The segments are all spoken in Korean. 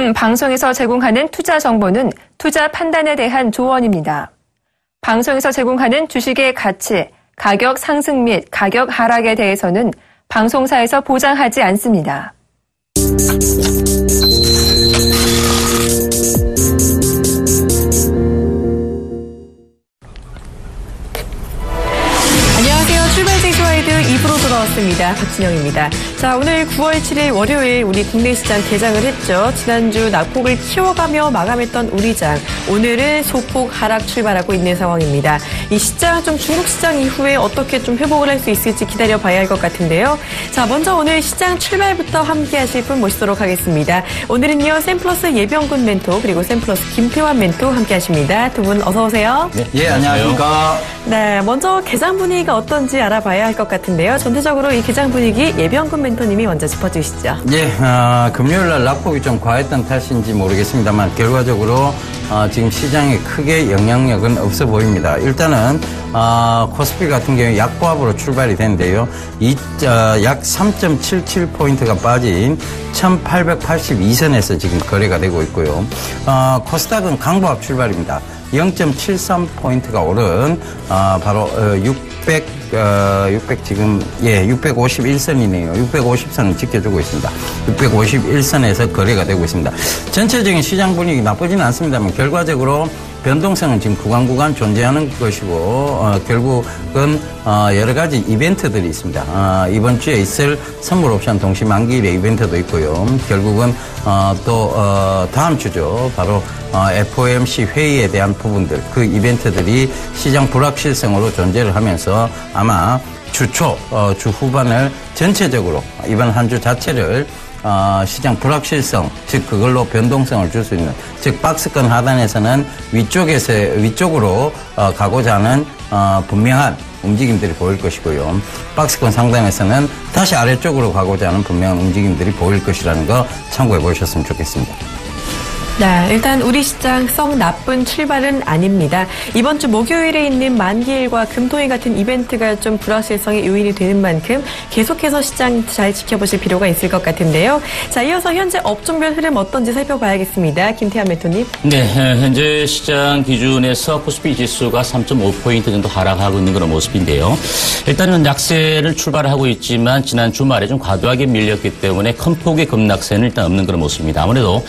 지금 방송에서 제공하는 투자 정보는 투자 판단에 대한 조언입니다. 방송에서 제공하는 주식의 가치, 가격 상승 및 가격 하락에 대해서는 방송사에서 보장하지 않습니다. 출발쟁쇼와이드 2부로 돌아왔습니다. 박진영입니다. 자, 오늘 9월 7일 월요일 우리 국내 시장 개장을 했죠. 지난주 낙폭을 키워가며 마감했던 우리 장. 오늘은 소폭 하락 출발하고 있는 상황입니다. 이 시장 좀 중국 시장 이후에 어떻게 좀 회복을 할 수 있을지 기다려봐야 할 것 같은데요. 자, 먼저 오늘 시장 출발부터 함께 하실 분 모시도록 하겠습니다. 오늘은요, 샘플러스 예병군 멘토 그리고 샘플러스 김태환 멘토 함께 하십니다. 두 분 어서 오세요. 네, 예, 안녕하십니까. 네, 먼저 개장 분위기가 어떤지 알아봐야 할 것 같은데요. 전체적으로 이 개장 분위기 예병군 멘토님이 먼저 짚어주시죠. 예, 금요일 날 낙폭이 좀 과했던 탓인지 모르겠습니다만 결과적으로 지금 시장에 크게 영향력은 없어 보입니다. 일단은 코스피 같은 경우에 약보합으로 출발이 됐는데요. 약 3.77포인트가 빠진 1882선에서 지금 거래가 되고 있고요. 코스닥은 강보합 출발입니다. 0.73포인트가 오른 바로 651선이네요. 650선을 지켜주고 있습니다. 651선에서 거래가 되고 있습니다. 전체적인 시장 분위기 나쁘지는 않습니다만 결과적으로 변동성은 지금 구간 존재하는 것이고 결국은 여러 가지 이벤트들이 있습니다. 이번 주에 있을 선물 옵션 동시 만기일의 이벤트도 있고요. 결국은 또 다음 주죠. 바로 FOMC 회의에 대한 부분들, 그 이벤트들이 시장 불확실성으로 존재를 하면서 아마 주 후반을 전체적으로 이번 한 주 자체를 시장 불확실성, 즉 그걸로 변동성을 줄 수 있는, 즉 박스권 하단에서는 위쪽으로 가고자 하는 분명한 움직임들이 보일 것이고요. 박스권 상단에서는 다시 아래쪽으로 가고자 하는 분명한 움직임들이 보일 것이라는 거 참고해 보셨으면 좋겠습니다. 네, 일단 우리 시장 썩 나쁜 출발은 아닙니다. 이번 주 목요일에 있는 만기일과 금토일 같은 이벤트가 좀 불확실성의 요인이 되는 만큼 계속해서 시장 잘 지켜보실 필요가 있을 것 같은데요. 자, 이어서 현재 업종별 흐름 어떤지 살펴봐야겠습니다. 김태환 멘토님. 네, 현재 시장 기준에서 코스피 지수가 3.5포인트 정도 하락하고 있는 그런 모습인데요. 일단은 약세를 출발하고 있지만 지난 주말에 좀 과도하게 밀렸기 때문에 큰 폭의 급락세는 일단 없는 그런 모습입니다. 아무래도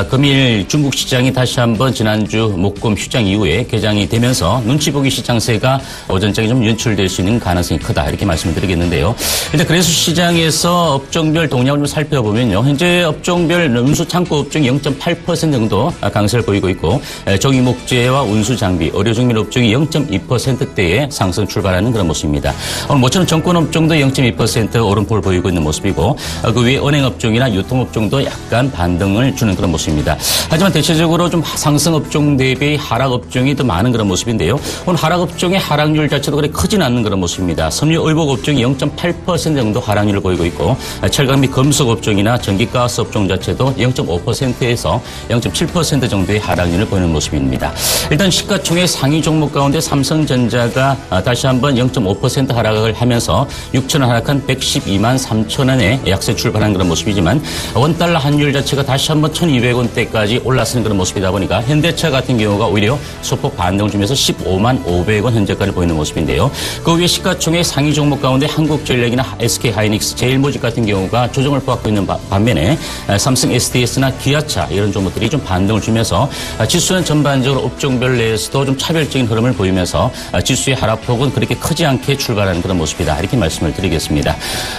금일 중국 시장이 다시 한번 지난주 목금 휴장 이후에 개장이 되면서 눈치 보기 시장세가 오전장에 좀 연출될 수 있는 가능성이 크다 이렇게 말씀을 드리겠는데요. 일단 그래서 시장에서 업종별 동향을 좀 살펴보면요. 현재 업종별 운수 창고 업종이 0.8% 정도 강세를 보이고 있고 정유목재와 운수장비, 의료정밀 업종이 0.2%대의 상승 출발하는 그런 모습입니다. 오늘 모처럼 정권 업종도 0.2% 오름폭을 보이고 있는 모습이고 그 외에 은행 업종이나 유통 업종도 약간 반등을 주는 그런 모습입니다. 하지만 대체적으로 좀 상승 업종 대비 하락 업종이 더 많은 그런 모습인데요. 오늘 하락 업종의 하락률 자체도 그렇게 크지는 않는 그런 모습입니다. 섬유 의복 업종이 0.8% 정도 하락률을 보이고 있고 철강 및 금속 업종이나 전기가스 업종 자체도 0.5%에서 0.7% 정도의 하락률을 보이는 모습입니다. 일단 시가총액 상위 종목 가운데 삼성전자가 다시 한번 0.5% 하락을 하면서 6,000원 하락한 112만 3천원에 약세 출발한 그런 모습이지만 원달러 환율 자체가 다시 한번 1,200원대까지 올라서는 그런 모습이다 보니까 현대차 같은 경우가 오히려 소폭 반등을 주면서 15만 500원 현재가를 보이는 모습인데요. 그 위에 시가총액 상위 종목 가운데 한국전력이나 SK하이닉스, 제일모직 같은 경우가 조정을 받고 있는 반면에 삼성 SDS나 기아차 이런 종목들이 좀 반등을 주면서 지수는 전반적으로 업종별 내에서도 좀 차별적인 흐름을 보이면서 지수의 하락폭은 그렇게 크지 않게 출발하는 그런 모습이다 이렇게 말씀을 드리겠습니다.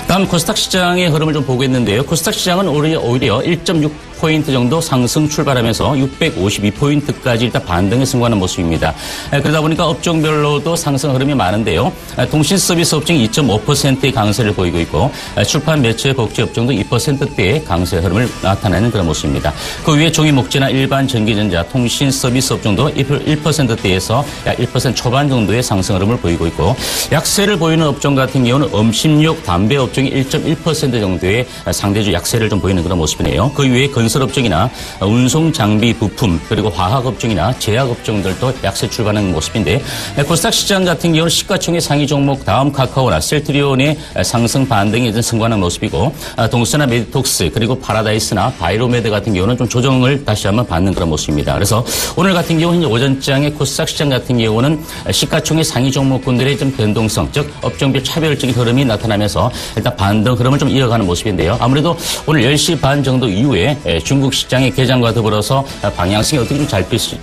다음 코스닥 시장의 흐름을 좀 보겠는데요. 코스닥 시장은 오히려 1.6포인트 정도 상승 출발하면서 652포인트까지 일단 반등에 승부하는 모습입니다. 그러다 보니까 업종별로도 상승 흐름이 많은데요. 통신 서비스 업종이 2.5%의 강세를 보이고 있고 출판 매체 복지 업종도 2%대의 강세 흐름을 나타내는 그런 모습입니다. 그 위에 종이목재나 일반 전기전자, 통신 서비스 업종도 1%대에서 약 1% 초반 정도의 상승 흐름을 보이고 있고 약세를 보이는 업종 같은 경우는 음식료, 담배 업종이 1.1% 정도의 상대적 약세를 좀 보이는 그런 모습이네요. 그 위에 건설업종이나 운송 장비 부품 그리고 화학업종이나 제약업종들도 약세 출발하는 모습인데 코스닥 시장 같은 경우는 시가총액 상위 종목 다음 카카오나 셀트리온의 상승 반등이 승관한 모습이고 동수나 메디톡스 그리고 파라다이스나 바이로메드 같은 경우는 좀 조정을 다시 한번 받는 그런 모습입니다. 그래서 오늘 같은 경우는 오전장의 코스닥 시장 같은 경우는 시가총액 상위 종목군들의 좀 변동성, 즉 업종별 차별적인 흐름이 나타나면서 일단 반등 흐름을 좀 이어가는 모습인데요. 아무래도 오늘 10시 반 정도 이후에 중국 시장의 개장과 더불어서 방향성이 어떻게 좀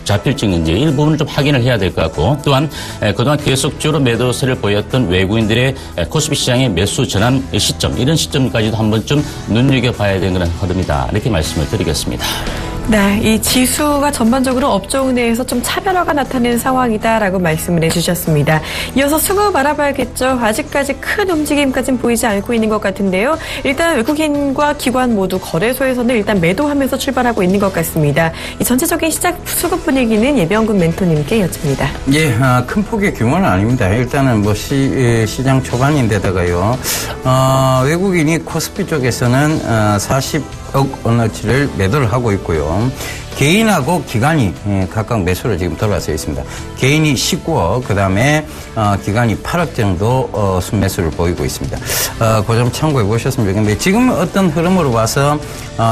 잡힐지 있는지 일부분을 좀 확인을 해야 될 것 같고 또한 그동안 계속적으로 매도세를 보였던 외국인들의 코스피 시장의 매수 전환 시점 이런 시점까지도 한번 좀 눈여겨봐야 되는 그런 흐름이다. 이렇게 말씀을 드리겠습니다. 네, 이 지수가 전반적으로 업종 내에서 좀 차별화가 나타나는 상황이다라고 말씀을 해주셨습니다. 이어서 수급 알아봐야겠죠. 아직까지 큰 움직임까지는 보이지 않고 있는 것 같은데요. 일단 외국인과 기관 모두 거래소에서는 일단 매도하면서 출발하고 있는 것 같습니다. 이 전체적인 시장 수급 분위기는 예병근 멘토님께 여쭙니다. 예, 큰 폭의 규모는 아닙니다. 일단은 뭐 시장 초반인데다가요. 외국인이 코스피 쪽에서는 40억 원어치를 매도를 하고 있고요. 개인하고 기관이 각각 매수를 지금 들어와서 있습니다. 개인이 19억, 그 다음에 기관이 8억 정도 순매수를 보이고 있습니다. 그 점 참고해 보셨으면 좋겠는데 지금 어떤 흐름으로 봐서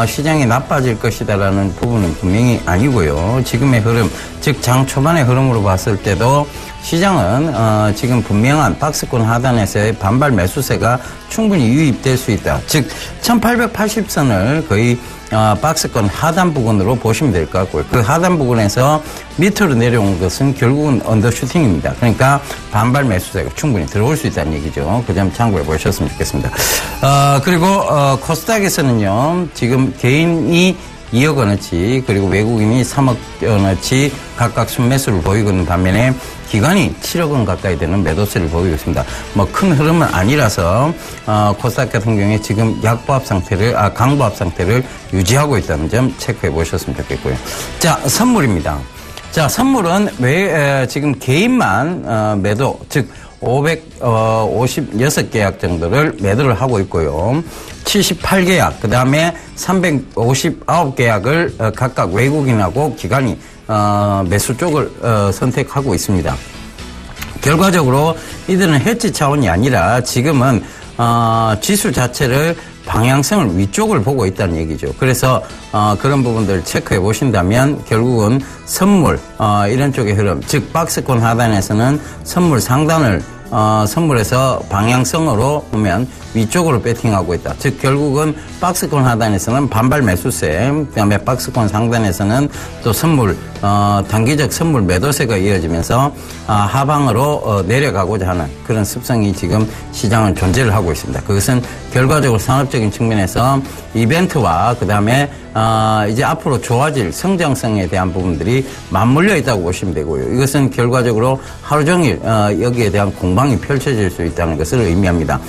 시장이 나빠질 것이다라는 부분은 분명히 아니고요. 지금의 흐름, 즉 장 초반의 흐름으로 봤을 때도 시장은 지금 분명한 박스권 하단에서의 반발 매수세가 충분히 유입될 수 있다. 즉 1880선을 거의 박스권 하단 부분으로 보시면 될 것 같고요. 그 하단 부분에서 밑으로 내려온 것은 결국은 언더슈팅입니다. 그러니까 반발 매수세가 충분히 들어올 수 있다는 얘기죠. 그 점 참고해 보셨으면 좋겠습니다. 그리고 코스닥에서는요. 지금 개인이 2억 원어치 그리고 외국인이 3억 원어치 각각 순매수를 보이고 있는 반면에 기관이 7억 원 가까이 되는 매도세를 보이고 있습니다. 뭐 큰 흐름은 아니라서 코스닥 같은 경우에 지금 강보합 상태를 유지하고 있다는 점 체크해 보셨으면 좋겠고요. 자, 선물입니다. 자, 선물은 왜 지금 개인만 매도, 즉 556계약 정도를 매도를 하고 있고요. 78계약, 그 다음에 359계약을 각각 외국인하고 기관이 매수 쪽을 선택하고 있습니다. 결과적으로 이들은 헤지 차원이 아니라 지금은 지수 자체를 방향성을 위쪽을 보고 있다는 얘기죠. 그래서 그런 부분들을 체크해 보신다면 결국은 선물 이런 쪽의 흐름, 즉 박스권 하단에서는 선물 상단을 선물에서 방향성으로 보면 위쪽으로 배팅하고 있다. 즉 결국은 박스권 하단에서는 반발 매수세, 그다음에 박스권 상단에서는 또 선물 단기적 선물 매도세가 이어지면서 하방으로 내려가고자 하는 그런 습성이 지금 시장은 존재를 하고 있습니다. 그것은 결과적으로 산업적인 측면에서 이벤트와 그다음에 이제 앞으로 좋아질 성장성에 대한 부분들이 맞물려 있다고 보시면 되고요. 이것은 결과적으로 하루 종일 여기에 대한 공방이 펼쳐질 수 있다는 것을 의미합니다.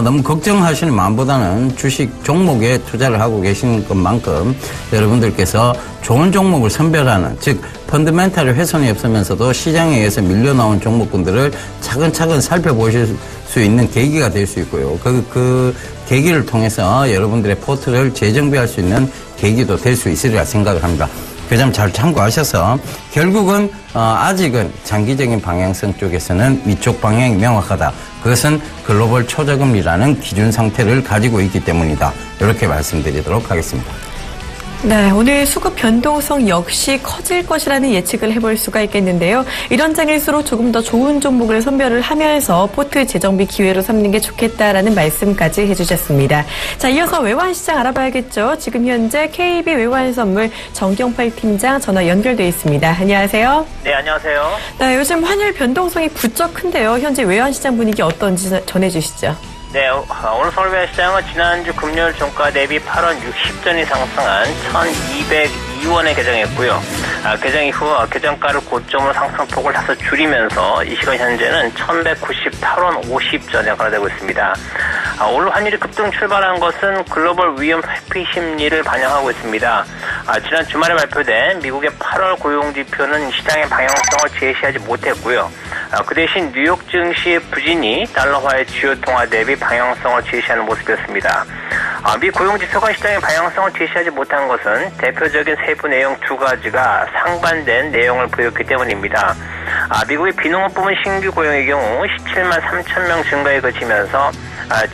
너무 걱정하시는 마음보다는 주식 종목에 투자를 하고 계신 것만큼 여러분들께서 좋은 종목을 선별하는, 즉 펀드멘탈의 훼손이 없으면서도 시장에 의해서 밀려나온 종목군들을 차근차근 살펴보실 수 있는 계기가 될 수 있고요. 그 계기를 통해서 여러분들의 포트를 재정비할 수 있는 계기도 될 수 있으리라 생각을 합니다. 그 점 잘 참고하셔서 결국은 아직은 장기적인 방향성 쪽에서는 위쪽 방향이 명확하다. 그것은 글로벌 초저금리라는 기준 상태를 가지고 있기 때문이다. 이렇게 말씀드리도록 하겠습니다. 네, 오늘 수급 변동성 역시 커질 것이라는 예측을 해볼 수가 있겠는데요. 이런 장일수록 조금 더 좋은 종목을 선별을 하면서 포트 재정비 기회로 삼는 게 좋겠다라는 말씀까지 해주셨습니다. 자, 이어서 외환시장 알아봐야겠죠. 지금 현재 KB 외환선물 정경팔 팀장 전화 연결돼 있습니다. 안녕하세요. 네, 안녕하세요. 네, 요즘 환율 변동성이 부쩍 큰데요. 현재 외환시장 분위기 어떤지 전해주시죠. 네, 오늘 서울외환시장은 지난주 금요일 종가 대비 8원 60전이 상승한 1,202원에 개장했고요. 개장 이후 개장가를 고점으로 상승폭을 다소 줄이면서 이 시간 현재는 1,198원 50전에 거래되고 있습니다. 오늘 환율이 급등 출발한 것은 글로벌 위험 회피 심리를 반영하고 있습니다. 지난 주말에 발표된 미국의 8월 고용지표는 시장의 방향성을 제시하지 못했고요. 그 대신 뉴욕 증시의 부진이 달러화의 주요 통화 대비 방향성을 제시하는 모습이었습니다. 미 고용지표가 시장의 방향성을 제시하지 못한 것은 대표적인 세부 내용 두 가지가 상반된 내용을 보였기 때문입니다. 미국의 비농업 부문 신규 고용의 경우 17만 3천 명 증가에 그치면서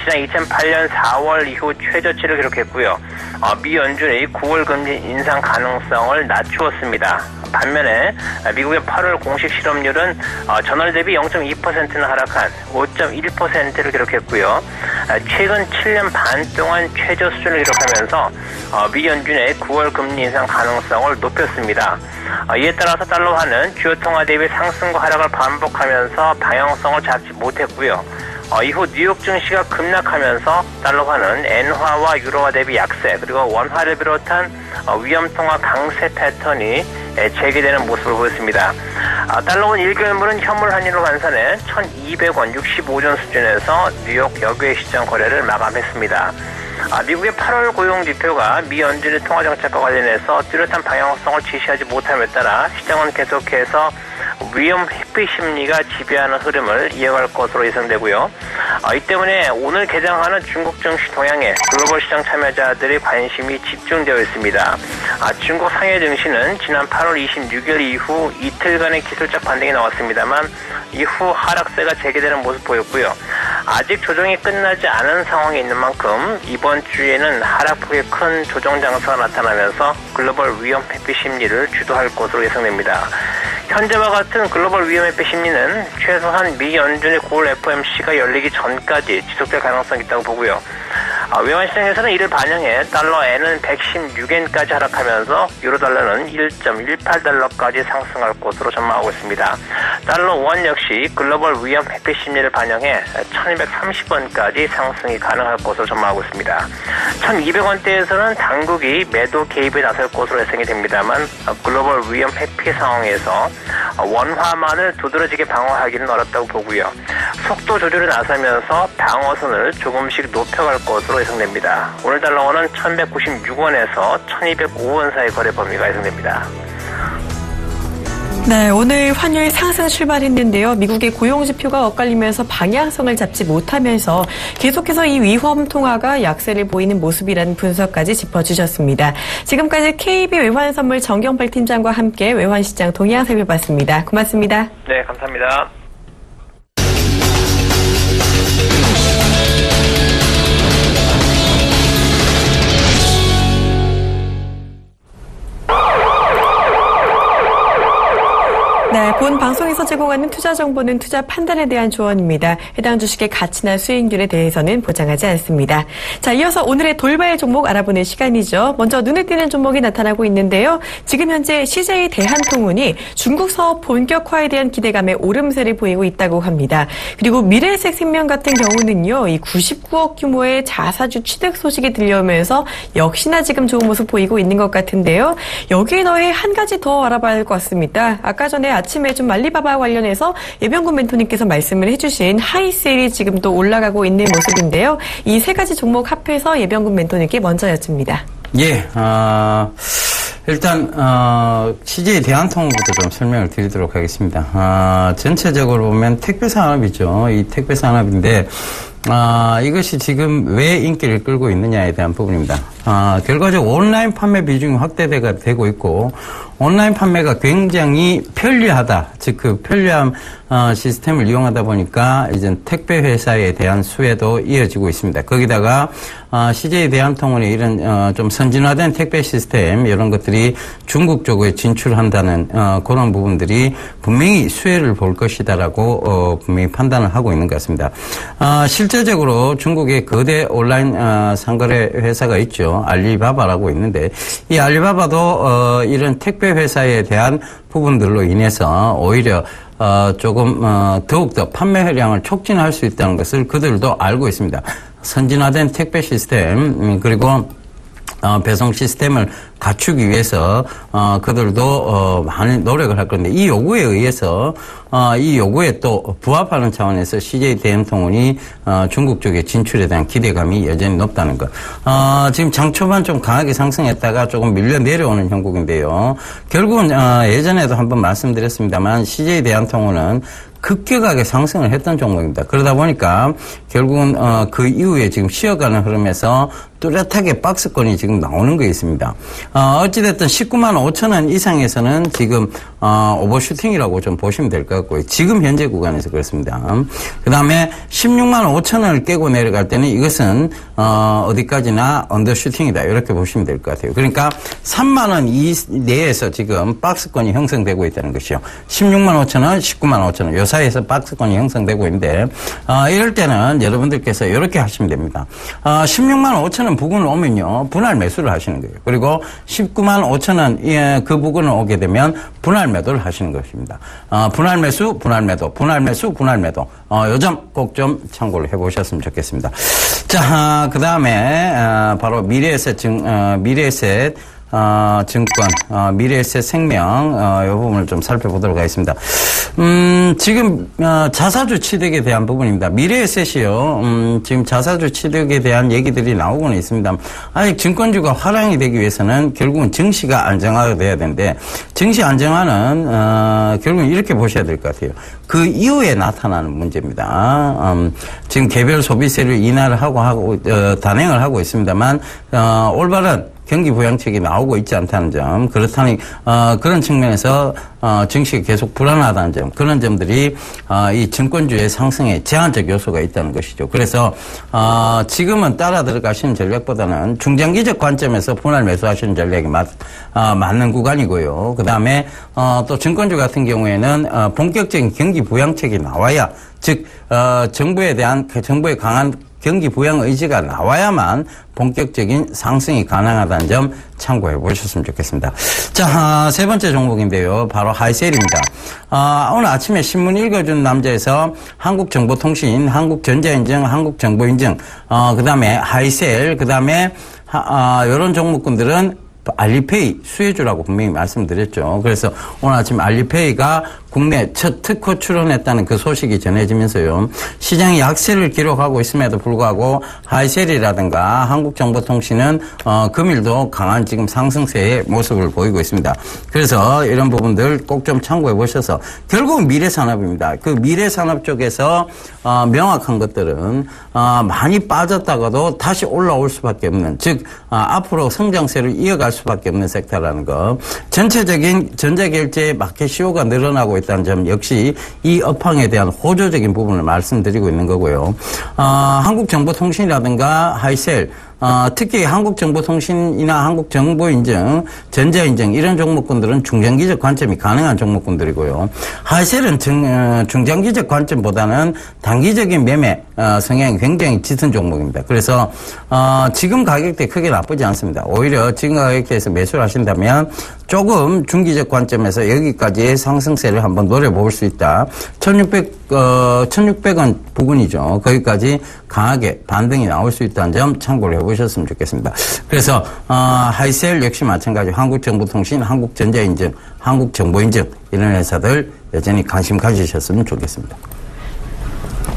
지난 2008년 4월 이후 최저치를 기록했고요. 미 연준의 9월 금리 인상 가능성을 낮추었습니다. 반면에 미국의 8월 공식 실업률은 전월 대비 0.2%는 하락한 5.1%를 기록했고요. 최근 7년 반 동안 최저 수준을 기록하면서 미 연준의 9월 금리 인상 가능성을 높였습니다. 이에 따라서 달러화는 주요 통화 대비 상승과 하락을 반복하면서 방향성을 잡지 못했고요. 이후 뉴욕 증시가 급락하면서 달러화는 엔화와 유로화 대비 약세, 그리고 원화를 비롯한 위험 통화 강세 패턴이 재개되는 모습을 보였습니다. 달러원 1개월물은 현물 환율로 환산해 1,200원 65전 수준에서 뉴욕 여교외 시장 거래를 마감했습니다. 미국의 8월 고용지표가 미 연준의 통화정책과 관련해서 뚜렷한 방향성을 제시하지 못함에 따라 시장은 계속해서 위험 회피 심리가 지배하는 흐름을 이어갈 것으로 예상되고요. 이 때문에 오늘 개장하는 중국 증시 동향에 글로벌 시장 참여자들의 관심이 집중되어 있습니다. 중국 상해 증시는 지난 8월 26일 이후 이틀간의 기술적 반등이 나왔습니다만 이후 하락세가 재개되는 모습 보였고요. 아직 조정이 끝나지 않은 상황에 있는 만큼 이번 주에는 하락폭의 큰 조정 장세가 나타나면서 글로벌 위험 회피 심리를 주도할 것으로 예상됩니다. 현재와 같은 글로벌 위험 회피 심리는 최소한 미 연준의 9월 FOMC가 열리기 전까지 지속될 가능성이 있다고 보고요. 외환시장에서는 이를 반영해 달러 N은 116엔까지 하락하면서 유로 달러는 1.18달러까지 상승할 것으로 전망하고 있습니다. 달러 원 역시 글로벌 위험 회피 심리를 반영해 1230원까지 상승이 가능할 것으로 전망하고 있습니다. 1200원대에서는 당국이 매도 개입에 나설 것으로 예상이 됩니다만 글로벌 위험 회피 상황에서 원화만을 두드러지게 방어하기는 어렵다고 보고요. 속도 조절에 나서면서 방어선을 조금씩 높여갈 것으로 예상됩니다. 오늘 달러원은 1196원에서 1205원 사이 거래 범위가 예상됩니다. 네, 오늘 환율 상승 출발했는데요. 미국의 고용지표가 엇갈리면서 방향성을 잡지 못하면서 계속해서 이 위험 통화가 약세를 보이는 모습이라는 분석까지 짚어주셨습니다. 지금까지 KB 외환선물 정경발 팀장과 함께 외환시장 동향 살펴봤습니다. 고맙습니다. 네, 감사합니다. 네, 본 방송에서 제공하는 투자 정보는 투자 판단에 대한 조언입니다. 해당 주식의 가치나 수익률에 대해서는 보장하지 않습니다. 자, 이어서 오늘의 돌발 종목 알아보는 시간이죠. 먼저 눈에 띄는 종목이 나타나고 있는데요. 지금 현재 CJ 대한통운이 중국 사업 본격화에 대한 기대감에 오름세를 보이고 있다고 합니다. 그리고 미래에셋 생명 같은 경우는요, 이 99억 규모의 자사주 취득 소식이 들려오면서 역시나 지금 좋은 모습 보이고 있는 것 같은데요. 여기에 더해 한 가지 더 알아봐야 할 것 같습니다. 아까 전에 아침에 좀 알리바바 관련해서 예병군 멘토님께서 말씀을 해주신 하이셀이 지금 또 올라가고 있는 모습인데요. 이 세 가지 종목 합해서 예병군 멘토님께 먼저 여쭙니다. 예, 일단 CJ 대한통운부터 좀 설명을 드리도록 하겠습니다. 전체적으로 보면 택배 산업이죠. 이 택배 산업인데 이것이 지금 왜 인기를 끌고 있느냐에 대한 부분입니다. 결과적으로 온라인 판매 비중이 확대가 되고 있고, 온라인 판매가 굉장히 편리하다. 즉, 그 편리함, 시스템을 이용하다 보니까 이제 택배 회사에 대한 수혜도 이어지고 있습니다. 거기다가, CJ 대한통운의 이런, 좀 선진화된 택배 시스템, 이런 것들이 중국 쪽에 진출한다는, 그런 부분들이 분명히 수혜를 볼 것이다라고, 분명히 판단을 하고 있는 것 같습니다. 실제적으로 중국의 거대 온라인, 상거래 회사가 있죠. 알리바바라고 있는데, 이 알리바바도, 이런 택배 회사에 대한 부분들로 인해서 오히려 조금 더욱더 판매량을 촉진할 수 있다는 것을 그들도 알고 있습니다. 선진화된 택배 시스템 그리고 배송 시스템을 갖추기 위해서 그들도 많은 노력을 할 건데, 이 요구에 의해서 이 요구에 또 부합하는 차원에서 CJ 대한통운이 중국 쪽에 진출에 대한 기대감이 여전히 높다는 것. 지금 장 초반 좀 강하게 상승했다가 조금 밀려 내려오는 형국인데요. 결국은 예전에도 한번 말씀드렸습니다만 CJ 대한통운은 급격하게 상승을 했던 종목입니다. 그러다 보니까 결국은 그 이후에 지금 쉬어가는 흐름에서 뚜렷하게 박스권이 지금 나오는 게 있습니다. 어찌됐든 19만 5천 원 이상에서는 지금 오버슈팅이라고 좀 보시면 될 것 같고요. 지금 현재 구간에서 그렇습니다. 그 다음에 16만 5천 원을 깨고 내려갈 때는 이것은 어디까지나 언더슈팅이다 이렇게 보시면 될 것 같아요. 그러니까 3만 원 내에서 지금 박스권이 형성되고 있다는 것이요. 16만 5천 원, 19만 5천 원 요 사이에서 박스권이 형성되고 있는데 이럴 때는 여러분들께서 이렇게 하시면 됩니다. 16만 5천 원 부근을 오면요 분할 매수를 하시는 거예요. 그리고 19만 5천 원 그 부근을 오게 되면 분할 매도를 하시는 것입니다. 분할 매수, 분할 매도, 분할 매수, 분할 매도. 요 점 꼭 좀 참고를 해보셨으면 좋겠습니다. 자, 그 다음에 바로 미래에셋 증권, 미래에셋 생명, 이 부분을 좀 살펴보도록 하겠습니다. 지금, 자사주 취득에 대한 부분입니다. 미래에셋이요, 지금 자사주 취득에 대한 얘기들이 나오고는 있습니다. 아직 증권주가 화랑이 되기 위해서는 결국은 증시가 안정화가 돼야 되는데, 증시 안정화는, 결국은 이렇게 보셔야 될 것 같아요. 그 이후에 나타나는 문제입니다. 지금 개별 소비세를 인하를 하고, 단행을 하고 있습니다만, 올바른 경기 부양책이 나오고 있지 않다는 점, 그렇다니 그런 측면에서 증시가 계속 불안하다는 점, 그런 점들이 이 증권주의 상승에 제한적 요소가 있다는 것이죠. 그래서 지금은 따라 들어가시는 전략보다는 중장기적 관점에서 분할 매수하시는 전략이 맞는 구간이고요. 그 다음에 또 증권주 같은 경우에는 본격적인 경기 부양책이 나와야, 즉 정부의 강한 경기 부양 의지가 나와야만 본격적인 상승이 가능하다는 점 참고해 보셨으면 좋겠습니다. 자, 세 번째 종목인데요. 바로 하이셀입니다. 오늘 아침에 신문 읽어준 남자에서 한국정보통신, 한국전자인증, 한국정보인증, 그 다음에 하이셀, 그 다음에 이런 종목군들은 알리페이 수혜주라고 분명히 말씀드렸죠. 그래서 오늘 아침 알리페이가 국내 첫 특허 출원했다는 그 소식이 전해지면서요. 시장이 약세를 기록하고 있음에도 불구하고 하이셀이라든가 한국정보통신은 금일도 강한 지금 상승세의 모습을 보이고 있습니다. 그래서 이런 부분들 꼭 좀 참고해 보셔서 결국은 미래산업입니다. 그 미래산업 쪽에서 명확한 것들은 많이 빠졌다가도 다시 올라올 수밖에 없는, 즉 앞으로 성장세를 이어갈 수밖에 없는 섹터라는 거. 전체적인 전자결제 마켓 시효가 늘어나고 있다는 점 역시 이 업황에 대한 호조적인 부분을 말씀드리고 있는 거고요. 한국정보통신이라든가 하이셀, 특히 한국정보통신이나 한국정보인증, 전자인증 이런 종목군들은 중장기적 관점이 가능한 종목군들이고요. 하이셀은 중장기적 관점보다는 단기적인 매매 성향이 굉장히 짙은 종목입니다. 그래서 지금 가격대 크게 나쁘지 않습니다. 오히려 지금 가격대에서 매수를 하신다면 조금 중기적 관점에서 여기까지의 상승세를 한번 노려볼 수 있다. 1600원 부근이죠. 거기까지 강하게 반등이 나올 수 있다는 점 참고를 해보셨으면 좋겠습니다. 그래서 하이셀 역시 마찬가지 한국정보통신, 한국전자인증, 한국정보인증 이런 회사들 여전히 관심 가지셨으면 좋겠습니다.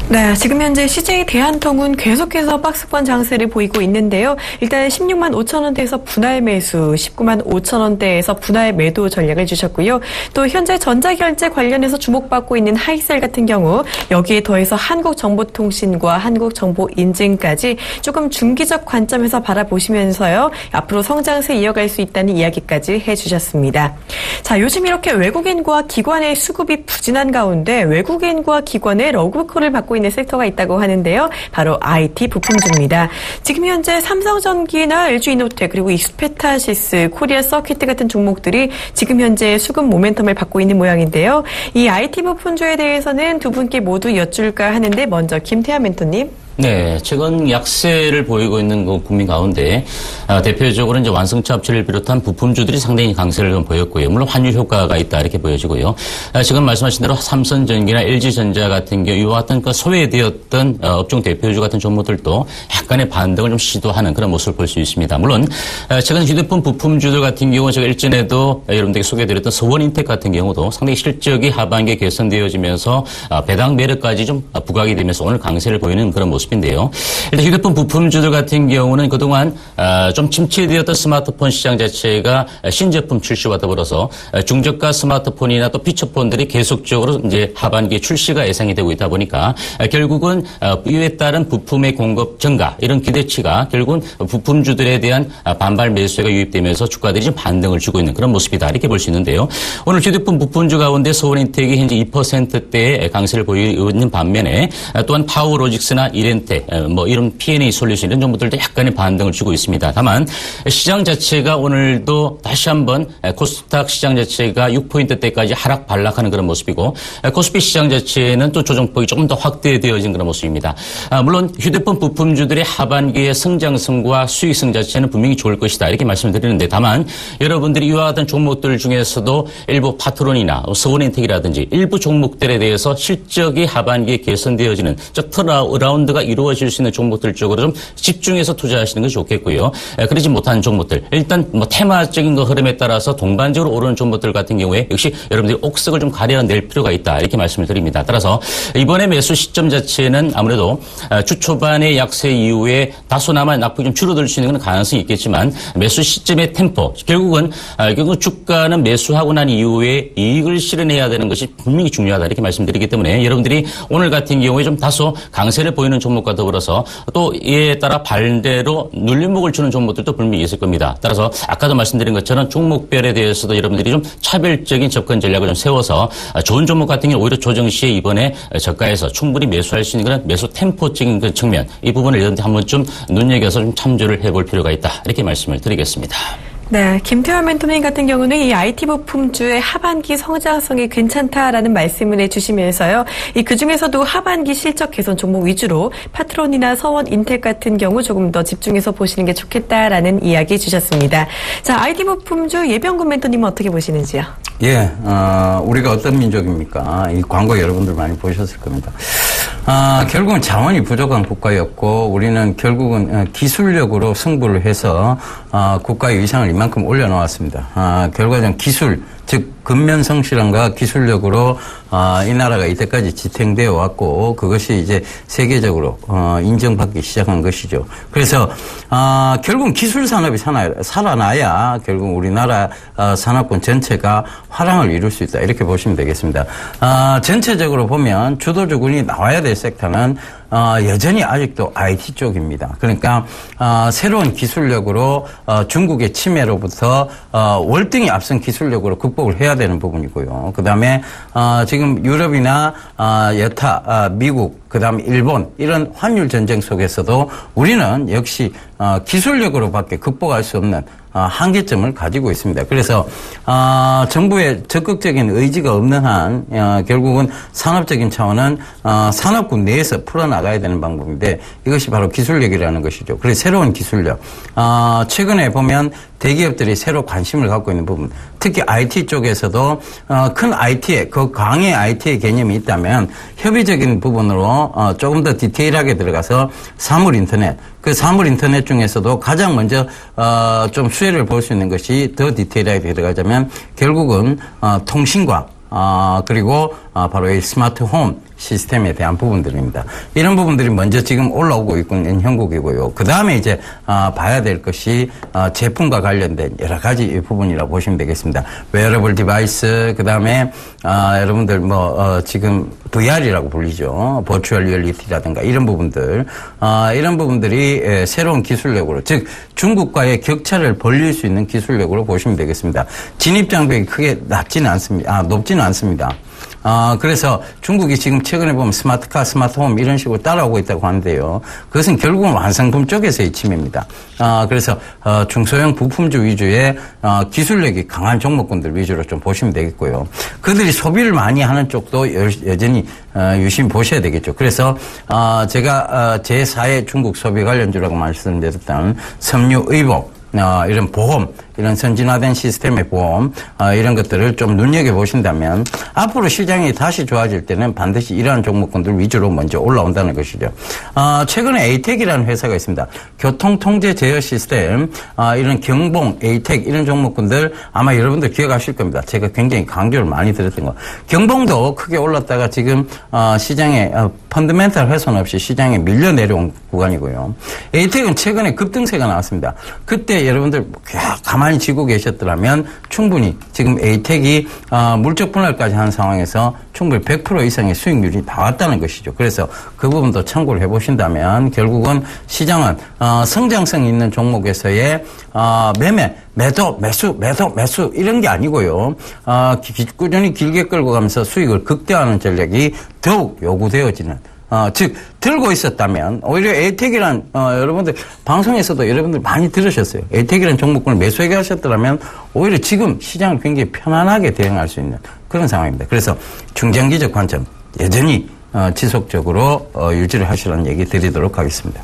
네, 지금 현재 CJ 대한통운 계속해서 박스권 장세를 보이고 있는데요. 일단 16만 5천 원대에서 분할 매수, 19만 5천 원대에서 분할 매도 전략을 주셨고요. 또 현재 전자결제 관련해서 주목받고 있는 하이셀 같은 경우 여기에 더해서 한국정보통신과 한국정보인증까지 조금 중기적 관점에서 바라보시면서요. 앞으로 성장세 이어갈 수 있다는 이야기까지 해주셨습니다. 자, 요즘 이렇게 외국인과 기관의 수급이 부진한 가운데 외국인과 기관의 러브콜을 받고 있는 섹터가 있다고 하는데요. 바로 IT 부품주입니다. 지금 현재 삼성전기나 LG이노텍 그리고 익스페타시스, 코리아 서킷 같은 종목들이 지금 현재 수급 모멘텀을 받고 있는 모양인데요. 이 IT 부품주에 대해서는 두 분께 모두 여쭐까 하는데 먼저 김태환 멘토님. 네, 최근 약세를 보이고 있는 그 국민 가운데 대표적으로 이제 완성차 업체를 비롯한 부품주들이 상당히 강세를 좀 보였고요. 물론 환율 효과가 있다 이렇게 보여지고요. 지금 말씀하신 대로 삼성전기나 LG전자 같은 경우 이와 같은 그 소외되었던 업종 대표주 같은 종목들도 약간의 반등을 좀 시도하는 그런 모습을 볼 수 있습니다. 물론 최근 휴대폰 부품주들 같은 경우 제가 일전에도 여러분들에게 소개해드렸던 서원인텍 같은 경우도 상당히 실적이 하반기에 개선되어지면서 배당 매력까지 좀 부각이 되면서 오늘 강세를 보이는 그런 모습. 모습인데요. 일단 휴대폰 부품주들 같은 경우는 그동안 좀 침체되었던 스마트폰 시장 자체가 신제품 출시와 더불어서 중저가 스마트폰이나 또 피처폰들이 계속적으로 이제 하반기에 출시가 예상이 되고 있다 보니까 결국은 이에 따른 부품의 공급 증가 이런 기대치가 결국은 부품주들에 대한 반발 매수가 유입되면서 주가들이 좀 반등을 주고 있는 그런 모습이다 이렇게 볼 수 있는데요. 오늘 휴대폰 부품주 가운데 서원인텍이 현재 2%대의 강세를 보이고 있는 반면에 또한 파워로직스나 이렌텍 뭐 이런 P&A 솔루션 이런 정보들도 약간의 반등을 주고 있습니다. 다만 시장 자체가 오늘도 다시 한번 코스닥 시장 자체가 6포인트대까지 하락 반락하는 그런 모습이고 코스피 시장 자체는 또 조정폭이 조금 더 확대되어진 그런 모습입니다. 물론 휴대폰 부품주들의 하반기의 성장성과 수익성 자체는 분명히 좋을 것이다 이렇게 말씀을 드리는데 다만 여러분들이 이와 같은 종목들 중에서도 일부 파트론이나 서원인텍이라든지 일부 종목들에 대해서 실적이 하반기에 개선되어지는 즉 턴어라운드가 이루어질 수 있는 종목들 쪽으로 좀 집중해서 투자하시는 것이 좋겠고요. 그러지 못한 종목들 일단 뭐 테마적인 거 흐름에 따라서 동반적으로 오르는 종목들 같은 경우에 역시 여러분들이 옥석을 좀 가려낼 필요가 있다 이렇게 말씀을 드립니다. 따라서 이번에 매수 시점 자체는 아무래도 주 초반의 약세 이후에 다소나마 낙폭이 좀 줄어들 수 있는 가능성이 있겠지만 매수 시점의 템포 결국은 주가는 매수하고 난 이후에 이익을 실현해야 되는 것이 분명히 중요하다 이렇게 말씀드리기 때문에 여러분들이 오늘 같은 경우에 좀 다소 강세를 보이는 종목과 더불어서 또 이에 따라 반대로 눌림목을 주는 종목들도 분명히 있을 겁니다. 따라서 아까도 말씀드린 것처럼 종목별에 대해서도 여러분들이 좀 차별적인 접근 전략을 좀 세워서 좋은 종목 같은 경우는 오히려 조정 시에 이번에 저가에서 충분히 매수할 수 있는 그런 매수 템포적인 그 측면 이 부분을 여러분들이 한번 좀 눈여겨서 좀 참조를 해볼 필요가 있다 이렇게 말씀을 드리겠습니다. 네, 김태환 멘토님 같은 경우는 이 IT 부품주의 하반기 성장성이 괜찮다라는 말씀을 해주시면서요. 그 중에서도 하반기 실적 개선 종목 위주로 파트론이나 서원인텍 같은 경우 조금 더 집중해서 보시는 게 좋겠다라는 이야기 주셨습니다. 자, IT 부품주 예병근 멘토님은 어떻게 보시는지요? 예, 우리가 어떤 민족입니까? 이 광고 여러분들 많이 보셨을 겁니다. 결국은 자원이 부족한 국가였고 우리는 결국은 기술력으로 승부를 해서 국가의 위상을 이만큼 올려놓았습니다. 결과적으로 기술, 즉 근면성실함과 기술력으로 이 나라가 이때까지 지탱되어 왔고 그것이 이제 세계적으로 인정받기 시작한 것이죠. 그래서 결국은 기술 산업이 살아나야 결국 우리나라 산업군 전체가 화랑을 이룰 수 있다 이렇게 보시면 되겠습니다. 전체적으로 보면 주도주군이 나와야 될 섹터는 여전히 아직도 IT 쪽입니다. 그러니까 새로운 기술력으로 중국의 침해로부터 월등히 앞선 기술력으로 극복을 해야 되는 부분이고요. 그다음에 지금 유럽이나 여타 미국 그다음에 일본 이런 환율 전쟁 속에서도 우리는 역시 기술력으로밖에 극복할 수 없는 한계점을 가지고 있습니다. 그래서 정부의 적극적인 의지가 없는 한 결국은 산업적인 차원은 산업군 내에서 풀어나가야 되는 방법인데 이것이 바로 기술력이라는 것이죠. 그래서 새로운 기술력. 최근에 보면 대기업들이 새로 관심을 갖고 있는 부분, 특히 IT 쪽에서도 큰 IT에 그 강의 IT의 개념이 있다면 협의적인 부분으로 조금 더 디테일하게 들어가서 사물 인터넷, 그 사물 인터넷 중에서도 가장 먼저 좀 수혜를 볼 수 있는 것이 더 디테일하게 들어가자면 결국은 통신과 그리고 바로 이 스마트 홈 시스템에 대한 부분들입니다. 이런 부분들이 먼저 지금 올라오고 있는 형국이고요. 그 다음에 이제 봐야 될 것이 제품과 관련된 여러 가지 부분이라고 보시면 되겠습니다. 웨어러블 디바이스, 그 다음에 여러분들 지금 VR이라고 불리죠. 버추얼 리얼리티라든가 이런 부분들, 이런 부분들이 새로운 기술력으로, 즉 중국과의 격차를 벌릴 수 있는 기술력으로 보시면 되겠습니다. 진입 장벽이 크게 높지는 않습니다. 그래서 중국이 지금 최근에 보면 스마트카, 스마트홈 이런 식으로 따라오고 있다고 하는데요. 그것은 결국은 완성품 쪽에서의 침해입니다. 그래서 중소형 부품주 위주의 기술력이 강한 종목군들 위주로 좀 보시면 되겠고요. 그들이 소비를 많이 하는 쪽도 여전히 유심히 보셔야 되겠죠. 그래서 제가 제4의 중국 소비 관련주라고 말씀드렸던 섬유, 의복, 이런 보험, 이런 선진화된 시스템의 보험, 이런 것들을 좀 눈여겨보신다면 앞으로 시장이 다시 좋아질 때는 반드시 이러한 종목군들 위주로 먼저 올라온다는 것이죠. 최근에 에이텍이라는 회사가 있습니다. 교통통제 제어 시스템, 이런 경봉, 에이텍 이런 종목군들 아마 여러분들 기억하실 겁니다. 제가 굉장히 강조를 많이 드렸던 거. 경봉도 크게 올랐다가 지금 시장에 펀더멘탈 훼손 없이 시장에 밀려 내려온 구간이고요. 에이텍은 최근에 급등세가 나왔습니다. 그때 여러분들 가만히 지고 계셨더라면 충분히 지금 에이텍이 물적 분할까지 한 상황에서 충분히 100% 이상의 수익률이 나왔다는 것이죠. 그래서 그 부분도 참고를 해보신다면 결국은 시장은 성장성 있는 종목에서의 매매, 매도, 매수 이런 게 아니고요. 꾸준히 길게 끌고 가면서 수익을 극대화하는 전략이 더욱 요구되어지는 즉 들고 있었다면 오히려 에이텍이란 여러분들 방송에서도 여러분들 많이 들으셨어요. 에이텍이란 종목군을 매수하게 하셨더라면 오히려 지금 시장을 굉장히 편안하게 대응할 수 있는 그런 상황입니다. 그래서 중장기적 관점 여전히 지속적으로 유지를 하시라는 얘기 드리도록 하겠습니다.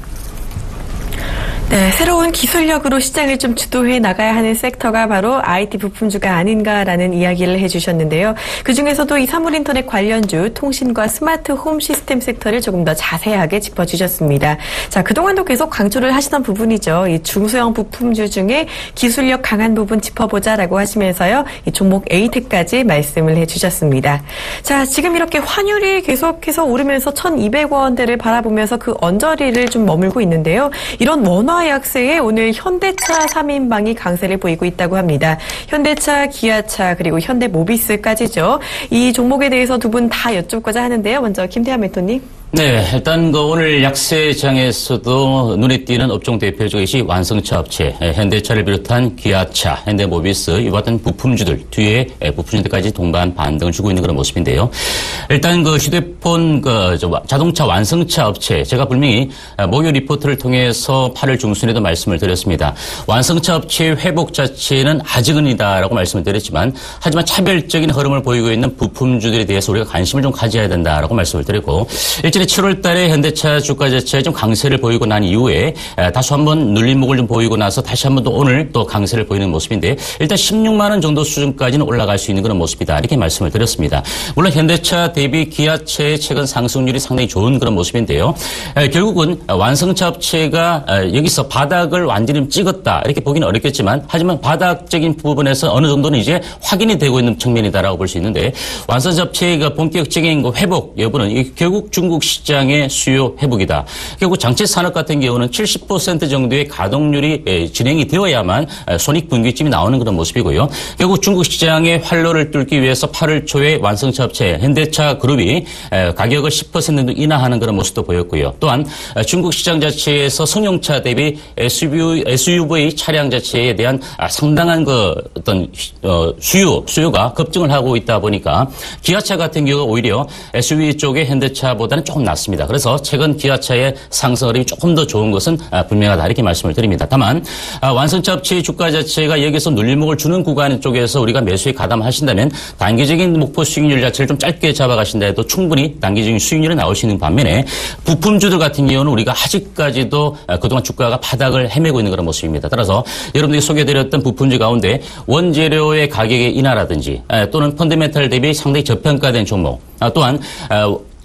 네, 새로운 기술력으로 시장을 좀 주도해 나가야 하는 섹터가 바로 IT 부품주가 아닌가라는 이야기를 해주셨는데요. 그중에서도 이 사물인터넷 관련주, 통신과 스마트 홈 시스템 섹터를 조금 더 자세하게 짚어주셨습니다. 자, 그동안도 계속 강조를 하시던 부분이죠. 이 중소형 부품주 중에 기술력 강한 부분 짚어보자라고 하시면서요. 이 종목 에이텍까지 말씀을 해주셨습니다. 자, 지금 이렇게 환율이 계속해서 오르면서 1,200원대를 바라보면서 그 언저리를 좀 머물고 있는데요. 이런 원화 약세에 오늘 현대차 3인방이 강세를 보이고 있다고 합니다. 현대차, 기아차, 그리고 현대모비스까지죠. 이 종목에 대해서 두 분 다 여쭙고자 하는데요. 먼저 김태환 멘토님. 네, 일단 오늘 약세장에서도 눈에 띄는 업종 대표적이 완성차 업체, 현대차를 비롯한 기아차, 현대모비스 이와 같은 부품주들 뒤에 부품주들까지 동반 반등을 주고 있는 그런 모습인데요. 일단 그 휴대폰 자동차 완성차 업체 제가 분명히 목요 리포트를 통해서 8월 중순에도 말씀을 드렸습니다. 완성차 업체의 회복 자체는 아직은이다라고 말씀을 드렸지만 하지만 차별적인 흐름을 보이고 있는 부품주들에 대해서 우리가 관심을 좀 가져야 된다라고 말씀을 드렸고 일전에 7월 달에 현대차 주가 자체가 좀 강세를 보이고 난 이후에 다시 한번 눌림목을 좀 보이고 나서 다시 한번 또 오늘 또 강세를 보이는 모습인데 일단 16만 원 정도 수준까지는 올라갈 수 있는 그런 모습이다. 이렇게 말씀을 드렸습니다. 물론 현대차 대비 기아차의 최근 상승률이 상당히 좋은 그런 모습인데요. 결국은 완성차 업체가 여기서 바닥을 완전히 찍었다. 이렇게 보기는 어렵겠지만 하지만 바닥적인 부분에서 어느 정도는 이제 확인이 되고 있는 측면이다라고 볼 수 있는데 완성차 업체의 본격적인 회복 여부는 결국 중국 시장의 수요 회복이다. 결국 장치 산업 같은 경우는 70% 정도의 가동률이 진행이 되어야만 손익분기점이 나오는 그런 모습이고요. 결국 중국 시장의 활로를 뚫기 위해서 8월 초에 완성차 업체 현대차 그룹이 가격을 10% 정도 인하하는 그런 모습도 보였고요. 또한 중국 시장 자체에서 승용차 대비 SUV 차량 자체에 대한 상당한 어떤 수요가 급증을 하고 있다 보니까 기아차 같은 경우 오히려 SUV 쪽의 현대차보다는 조금 낮습니다. 그래서 최근 기아차의 상승 흐름이 조금 더 좋은 것은 분명하다 이렇게 말씀을 드립니다. 다만 완성차 업체의 주가 자체가 여기서 눌림목을 주는 구간 쪽에서 우리가 매수에 가담하신다면 단기적인 목표 수익률 자체를 좀 짧게 잡아가신다 해도 충분히 단기적인 수익률이 나올 수 있는 반면에 부품주들 같은 경우는 우리가 아직까지도 그동안 주가가 바닥을 헤매고 있는 그런 모습입니다. 따라서 여러분들이 소개해드렸던 부품주 가운데 원재료의 가격의 인하라든지 또는 펀더멘탈 대비 상당히 저평가된 종목 또한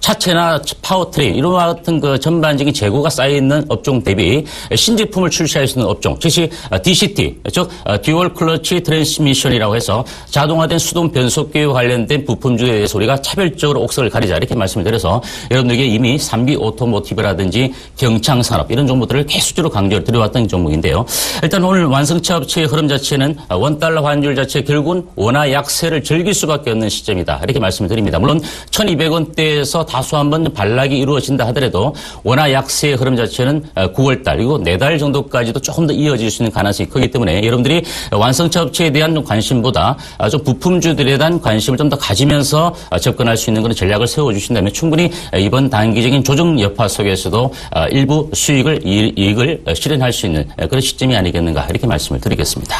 차체나 파워트레인 이런 같은 그 전반적인 재고가 쌓여있는 업종 대비 신제품을 출시할 수 있는 업종 즉시 DCT 즉 듀얼 클러치 트랜스미션이라고 해서 자동화된 수동 변속기와 관련된 부품주에 대해서 우리가 차별적으로 옥석을 가리자 이렇게 말씀을 드려서 여러분들에게 이미 3비 오토모티브라든지 경창산업 이런 종목들을 계속적으로 강조를 드려왔던 종목인데요. 일단 오늘 완성차 업체의 흐름 자체는 원달러 환율 자체 결국은 원화 약세를 즐길 수밖에 없는 시점이다 이렇게 말씀을 드립니다. 물론 1,200원대에서 다소 한번 반락이 이루어진다 하더라도 원화 약세의 흐름 자체는 9월달 그리고 4달 정도까지도 조금 더 이어질 수 있는 가능성이 크기 때문에 여러분들이 완성차 업체에 대한 관심보다 좀 부품주들에 대한 관심을 좀 더 가지면서 접근할 수 있는 그런 전략을 세워주신다면 충분히 이번 단기적인 조정 여파 속에서도 일부 이익을 실현할 수 있는 그런 시점이 아니겠는가 이렇게 말씀을 드리겠습니다.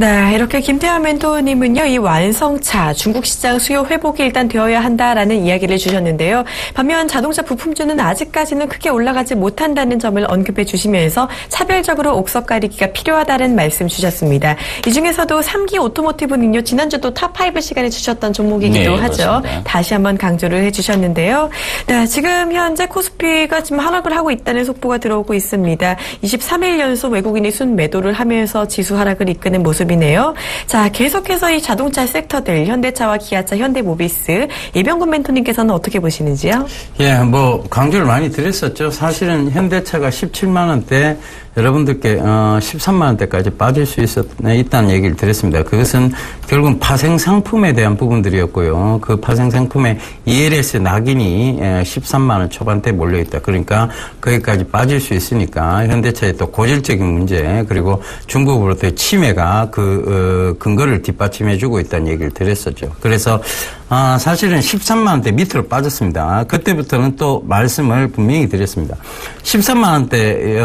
네, 이렇게 김태환 멘토님은요, 이 완성차, 중국 시장 수요 회복이 일단 되어야 한다라는 이야기를 주셨는데요. 반면 자동차 부품주는 아직까지는 크게 올라가지 못한다는 점을 언급해 주시면서 차별적으로 옥석 가리기가 필요하다는 말씀 주셨습니다. 이 중에서도 3기 오토모티브는요, 지난주도 탑5 시간에 주셨던 종목이기도 하죠. 그렇습니다. 다시 한번 강조를 해 주셨는데요. 네, 지금 현재 코스피가 지금 하락을 하고 있다는 속보가 들어오고 있습니다. 23일 연속 외국인이 순매도를 하면서 지수 하락을 이끄는 모습 모습이네요. 자, 계속해서 이 자동차 섹터들, 현대차와 기아차, 현대모비스, 이병근 멘토님께서는 어떻게 보시는지요? 예, 강조를 많이 드렸었죠. 사실은 현대차가 17만 원대, 여러분들께 13만 원대까지 빠질 수 있다는 얘기를 드렸습니다. 그것은 결국은 파생 상품에 대한 부분들이었고요. 그 파생 상품에 ELS 낙인이 13만 원 초반대 몰려있다. 그러니까 거기까지 빠질 수 있으니까 현대차의 또 고질적인 문제, 그리고 중국으로부터의 침해가 그 근거를 뒷받침해주고 있다는 얘기를 드렸었죠. 그래서 사실은 13만 원대 밑으로 빠졌습니다. 그때부터는 또 말씀을 분명히 드렸습니다. 13만 원대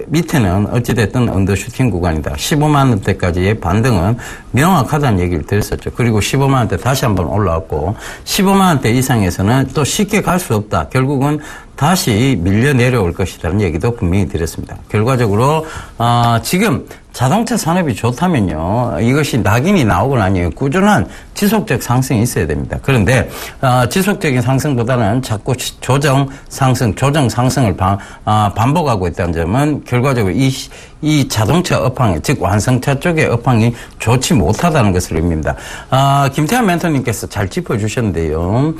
밑에는 어찌됐든 언더슈팅 구간이다. 15만 원대까지의 반등은 명확하다는 얘기를 드렸었죠. 그리고 15만 원대 다시 한번 올라왔고 15만 원대 이상에서는 또 쉽게 갈 수 없다. 결국은 다시 밀려 내려올 것이라는 얘기도 분명히 드렸습니다. 결과적으로 지금 자동차 산업이 좋다면요, 이것이 낙인이 나오고 나니 꾸준한 지속적 상승이 있어야 됩니다. 그런데 지속적인 상승보다는 자꾸 조정 상승을 반복하고 있다는 점은 결과적으로 이 자동차 업황, 즉 완성차 쪽의 업황이 좋지 못하다는 것을 의미합니다. 김태환 멘토님께서 잘 짚어주셨는데요.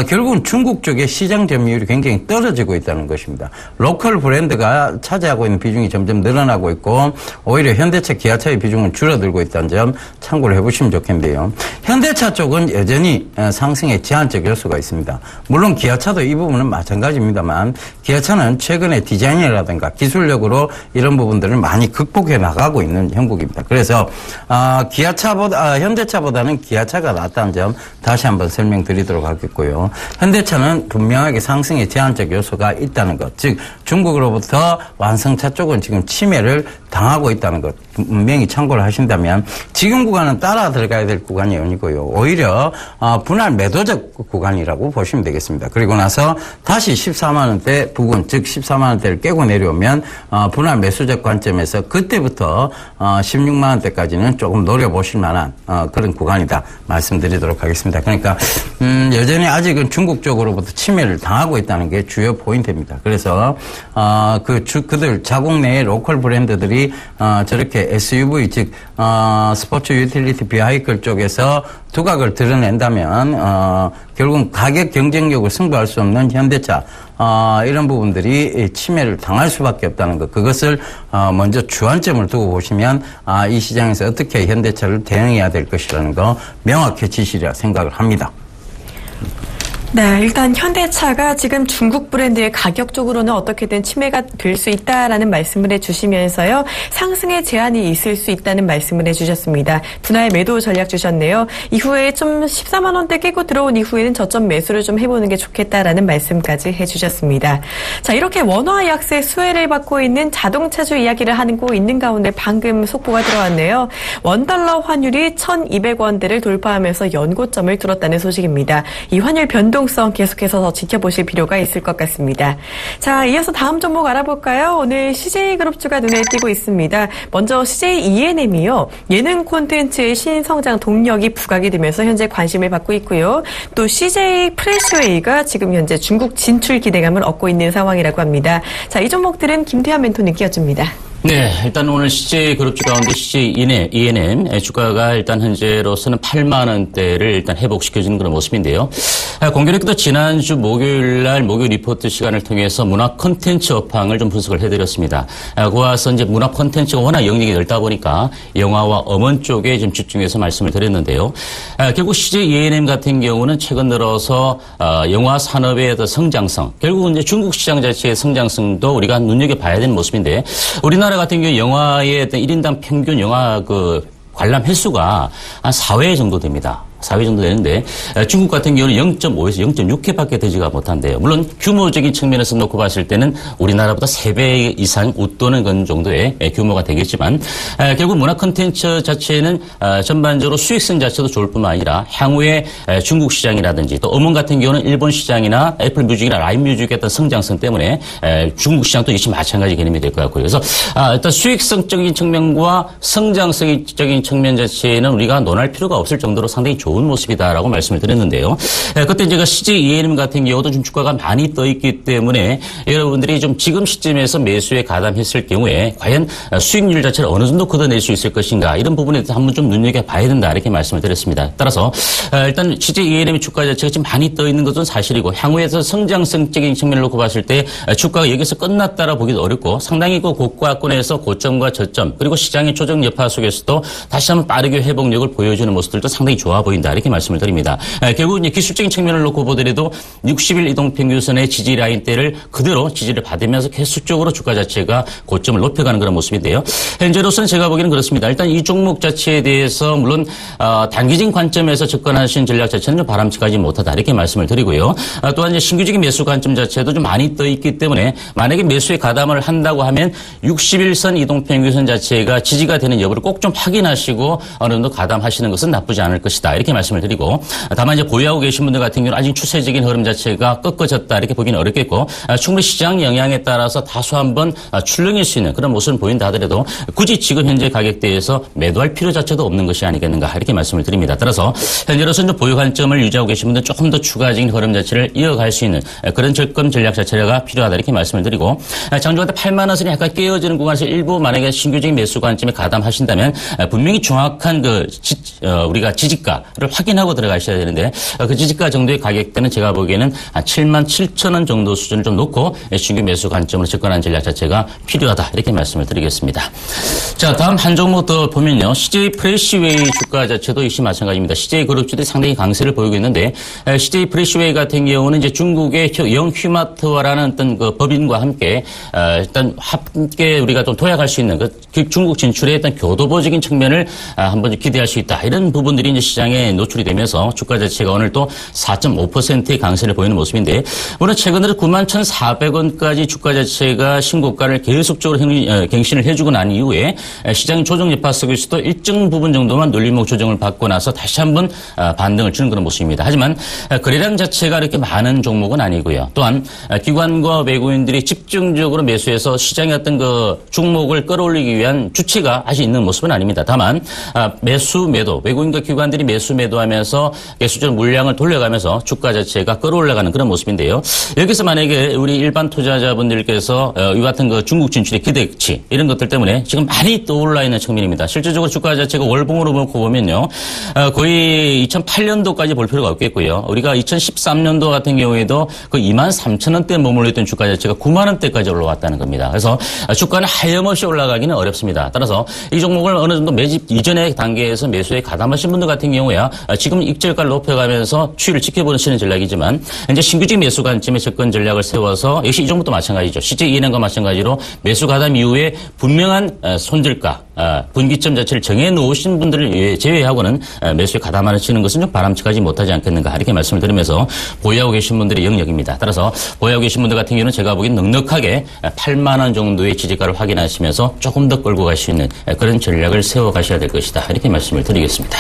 결국은 중국 쪽의 시장 점유율이 굉장히 떨어지고 있다는 것입니다. 로컬 브랜드가 차지하고 있는 비중이 점점 늘어나고 있고 오히려 현대차, 기아차의 비중은 줄어들고 있다는 점 참고를 해보시면 좋겠는데요. 현대차 쪽은 여전히 상승의 제한적 요소가 있습니다. 물론 기아차도 이 부분은 마찬가지입니다만 기아차는 최근에 디자인이라든가 기술력으로 이런 부분들을 많이 극복해 나가고 있는 형국입니다. 그래서 현대차보다는 기아차가 낫다는 점 다시 한번 설명드리도록 하겠고요. 현대차는 분명하게 상승의 제한적 요소가 있다는 것, 즉 중국으로부터 완성차 쪽은 지금 침해를 당하고 있다는 것 분명히 참고를 하신다면 지금 구간은 따라 들어가야 될 구간이 아니고요. 오히려 분할 매도적 구간이라고 보시면 되겠습니다. 그리고 나서 다시 14만 원대 부근, 즉 14만 원대를 깨고 내려오면 분할 매수적 관점에서 그때부터 16만 원대까지는 조금 노려보실 만한 그런 구간이다 말씀드리도록 하겠습니다. 그러니까 여전히 중국 쪽으로부터 침해를 당하고 있다는 게 주요 포인트입니다. 그래서 그들 자국 내의 로컬 브랜드들이 저렇게 SUV, 즉 스포츠 유틸리티 비하이클 쪽에서 두각을 드러낸다면 결국 가격 경쟁력을 승부할 수 없는 현대차, 이런 부분들이 침해를 당할 수밖에 없다는 것, 그것을 먼저 주안점을 두고 보시면 이 시장에서 어떻게 현대차를 대응해야 될 것이라는 거 명확해지시리라 생각을 합니다. 네, 일단 현대차가 지금 중국 브랜드의 가격 쪽으로는 어떻게든 침해가 될 수 있다라는 말씀을 해주시면서요, 상승의 제한이 있을 수 있다는 말씀을 해주셨습니다. 분할 매도 전략 주셨네요. 이후에 좀 14만 원대 깨고 들어온 이후에는 저점 매수를 좀 해보는 게 좋겠다라는 말씀까지 해주셨습니다. 자, 이렇게 원화 약세 수혜를 받고 있는 자동차주 이야기를 하고 있는 가운데 방금 속보가 들어왔네요. 원달러 환율이 1,200원대를 돌파하면서 연고점을 뚫었다는 소식입니다. 이 환율 변동성 계속해서 더 지켜보실 필요가 있을 것 같습니다. 자, 이어서 다음 종목 알아볼까요? 오늘 CJ그룹주가 눈에 띄고 있습니다. 먼저 CJ ENM이요. 예능 콘텐츠의 신성장 동력이 부각이 되면서 현재 관심을 받고 있고요. 또 CJ 프레시웨이가 지금 현재 중국 진출 기대감을 얻고 있는 상황이라고 합니다. 자, 이 종목들은 김태환 멘토님께 여쭙니다. 네, 일단 오늘 CJ그룹주 가운데 CJ ENM 주가가 일단 현재로서는 8만 원대를 일단 회복시켜주는 그런 모습인데요. 공교롭게도 지난주 목요일 리포트 시간을 통해서 문화 콘텐츠 업황을 좀 분석을 해드렸습니다. 그와 와서 이제 문화 콘텐츠가 워낙 영역이 넓다 보니까 영화와 음원 쪽에 좀 집중해서 말씀을 드렸는데요. 결국 CJ ENM 같은 경우는 최근 들어서 영화 산업의 성장성, 결국은 이제 중국 시장 자체의 성장성도 우리가 눈여겨봐야 되는 모습인데, 우리나라 같은 경우 영화의 어떤 1인당 평균 영화 관람 횟수가 한 4회 정도 됩니다. 4회 정도 되는데 중국 같은 경우는 0.5에서 0.6회밖에 되지가 못한대요. 물론 규모적인 측면에서 놓고 봤을 때는 우리나라보다 3배 이상 웃도는 그런 정도의 규모가 되겠지만 결국 문화 콘텐츠 자체는 전반적으로 수익성 자체도 좋을 뿐만 아니라 향후에 중국 시장이라든지 또 음원 같은 경우는 일본 시장이나 애플 뮤직이나 라임 뮤직의 어떤 성장성 때문에 중국 시장도 역시 마찬가지 개념이 될 것 같고요. 그래서 일단 수익성적인 측면과 성장성적인 측면 자체는 우리가 논할 필요가 없을 정도로 상당히 좋은 좋은 모습이다라고 말씀을 드렸는데요. 그때 제가 CJ ENM 같은 경우도 좀 주가가 많이 떠 있기 때문에 여러분들이 좀 지금 시점에서 매수에 가담했을 경우에 과연 수익률 자체를 어느 정도 걷어낼 수 있을 것인가 이런 부분에 대해서 한번 좀 눈여겨봐야 된다 이렇게 말씀을 드렸습니다. 따라서 일단 CJ ENM 주가 자체가 지금 많이 떠 있는 것은 사실이고 향후에서 성장성적인 측면을 놓고 봤을 때 주가가 여기서 끝났다라 보기도 어렵고 상당히 그 고가권에서 고점과 저점 그리고 시장의 조정 여파 속에서도 다시 한번 빠르게 회복력을 보여주는 모습들도 상당히 좋아 보인다 이렇게 말씀을 드립니다. 결국 이제 기술적인 측면을 놓고 보더라도 60일 이동평균선의 지지 라인대를 그대로 지지를 받으면서 계속적으로 주가 자체가 고점을 높여가는 그런 모습인데요. 현재로서는 제가 보기에는 그렇습니다. 일단 이 종목 자체에 대해서 물론 단기적인 관점에서 접근하신 전략 자체는 좀 바람직하지 못하다 이렇게 말씀을 드리고요. 또한 이제 신규적인 매수 관점 자체도 좀 많이 떠 있기 때문에 만약에 매수에 가담을 한다고 하면 60일선 이동평균선 자체가 지지가 되는 여부를 꼭 좀 확인하시고 어느 정도 가담하시는 것은 나쁘지 않을 것이다 이렇게 말씀을 드리고 다만 이제 보유하고 계신 분들 같은 경우는 아직 추세적인 흐름 자체가 꺾어졌다 이렇게 보기는 어렵겠고 충분히 시장 영향에 따라서 다소 한번 출렁일 수 있는 그런 모습을 보인다 하더라도 굳이 지금 현재 가격대에서 매도할 필요 자체도 없는 것이 아니겠는가 이렇게 말씀을 드립니다. 따라서 현재로서는 좀 보유 관점을 유지하고 계신 분들은 조금 더 추가적인 흐름 자체를 이어갈 수 있는 그런 접근 전략 자체가 필요하다 이렇게 말씀을 드리고 장중한테 8만 원 선이 약간 깨어지는 구간에서 일부 만약에 신규적인 매수 관점에 가담하신다면 분명히 정확한 우리가 지지가를 확인하고 들어가셔야 되는데 그 지지가 정도의 가격대는 제가 보기에는 7만 7천 원 정도 수준을 좀 놓고 신규 매수 관점으로 접근하는 전략 자체가 필요하다 이렇게 말씀을 드리겠습니다. 자, 다음 한 종목 더 보면요. CJ 프레시웨이 주가 자체도 역시 마찬가지입니다. CJ 그룹주들이 상당히 강세를 보이고 있는데 CJ 프레시웨이 같은 경우는 이제 중국의 영휴마트와라는 어떤 그 법인과 함께 일단 함께 우리가 좀 도약할 수 있는 그 중국 진출의 어떤 교도보적인 측면을 한번 기대할 수 있다. 이런 부분들이 이제 시장에 노출이 되면서 주가 자체가 오늘 또 4.5%의 강세를 보이는 모습인데 물론 최근으로 91,400원까지 주가 자체가 신고가를 계속적으로 갱신을 해주고 난 이후에 시장의 조정 여파 속에서도 일정 부분 정도만 눌림목 조정을 받고 나서 다시 한번 반등을 주는 그런 모습입니다. 하지만 거래량 자체가 이렇게 많은 종목은 아니고요. 또한 기관과 외국인들이 집중적으로 매수해서 시장의 어떤 그 종목을 끌어올리기 위한 주체가 아직 있는 모습은 아닙니다. 다만 매수 매도 외국인과 기관들이 매수 매도하면서 계속적으로 물량을 돌려가면서 주가 자체가 끌어올라가는 그런 모습인데요. 여기서 만약에 우리 일반 투자자분들께서 이 같은 그 중국 진출의 기대치 이런 것들 때문에 지금 많이 떠올라 있는 측면입니다. 실질적으로 주가 자체가 월봉으로 놓고 보면요. 거의 2008년도까지 볼 필요가 없겠고요. 우리가 2013년도 같은 경우에도 그 23,000원대에 머물러 있던 주가 자체가 9만 원대까지 올라왔다는 겁니다. 그래서 주가는 하염없이 올라가기는 어렵습니다. 따라서 이 종목을 어느 정도 매집 이전의 단계에서 매수에 가담하신 분들 같은 경우야 지금 익절가를 높여가면서 추이를 지켜보시는 전략이지만 이제 신규직 매수 관점의 접근 전략을 세워서 역시 이 종목도 마찬가지죠. CJ ENM과 마찬가지로 매수 가담 이후에 분명한 손절가 분기점 자체를 정해놓으신 분들을 제외하고는 매수에 가담하시는 것은 좀 바람직하지 못하지 않겠는가 이렇게 말씀을 드리면서 보유하고 계신 분들의 영역입니다. 따라서 보유하고 계신 분들 같은 경우는 제가 보기엔 넉넉하게 8만 원 정도의 지지가를 확인하시면서 조금 더 끌고 갈 수 있는 그런 전략을 세워가셔야 될 것이다 이렇게 말씀을 드리겠습니다.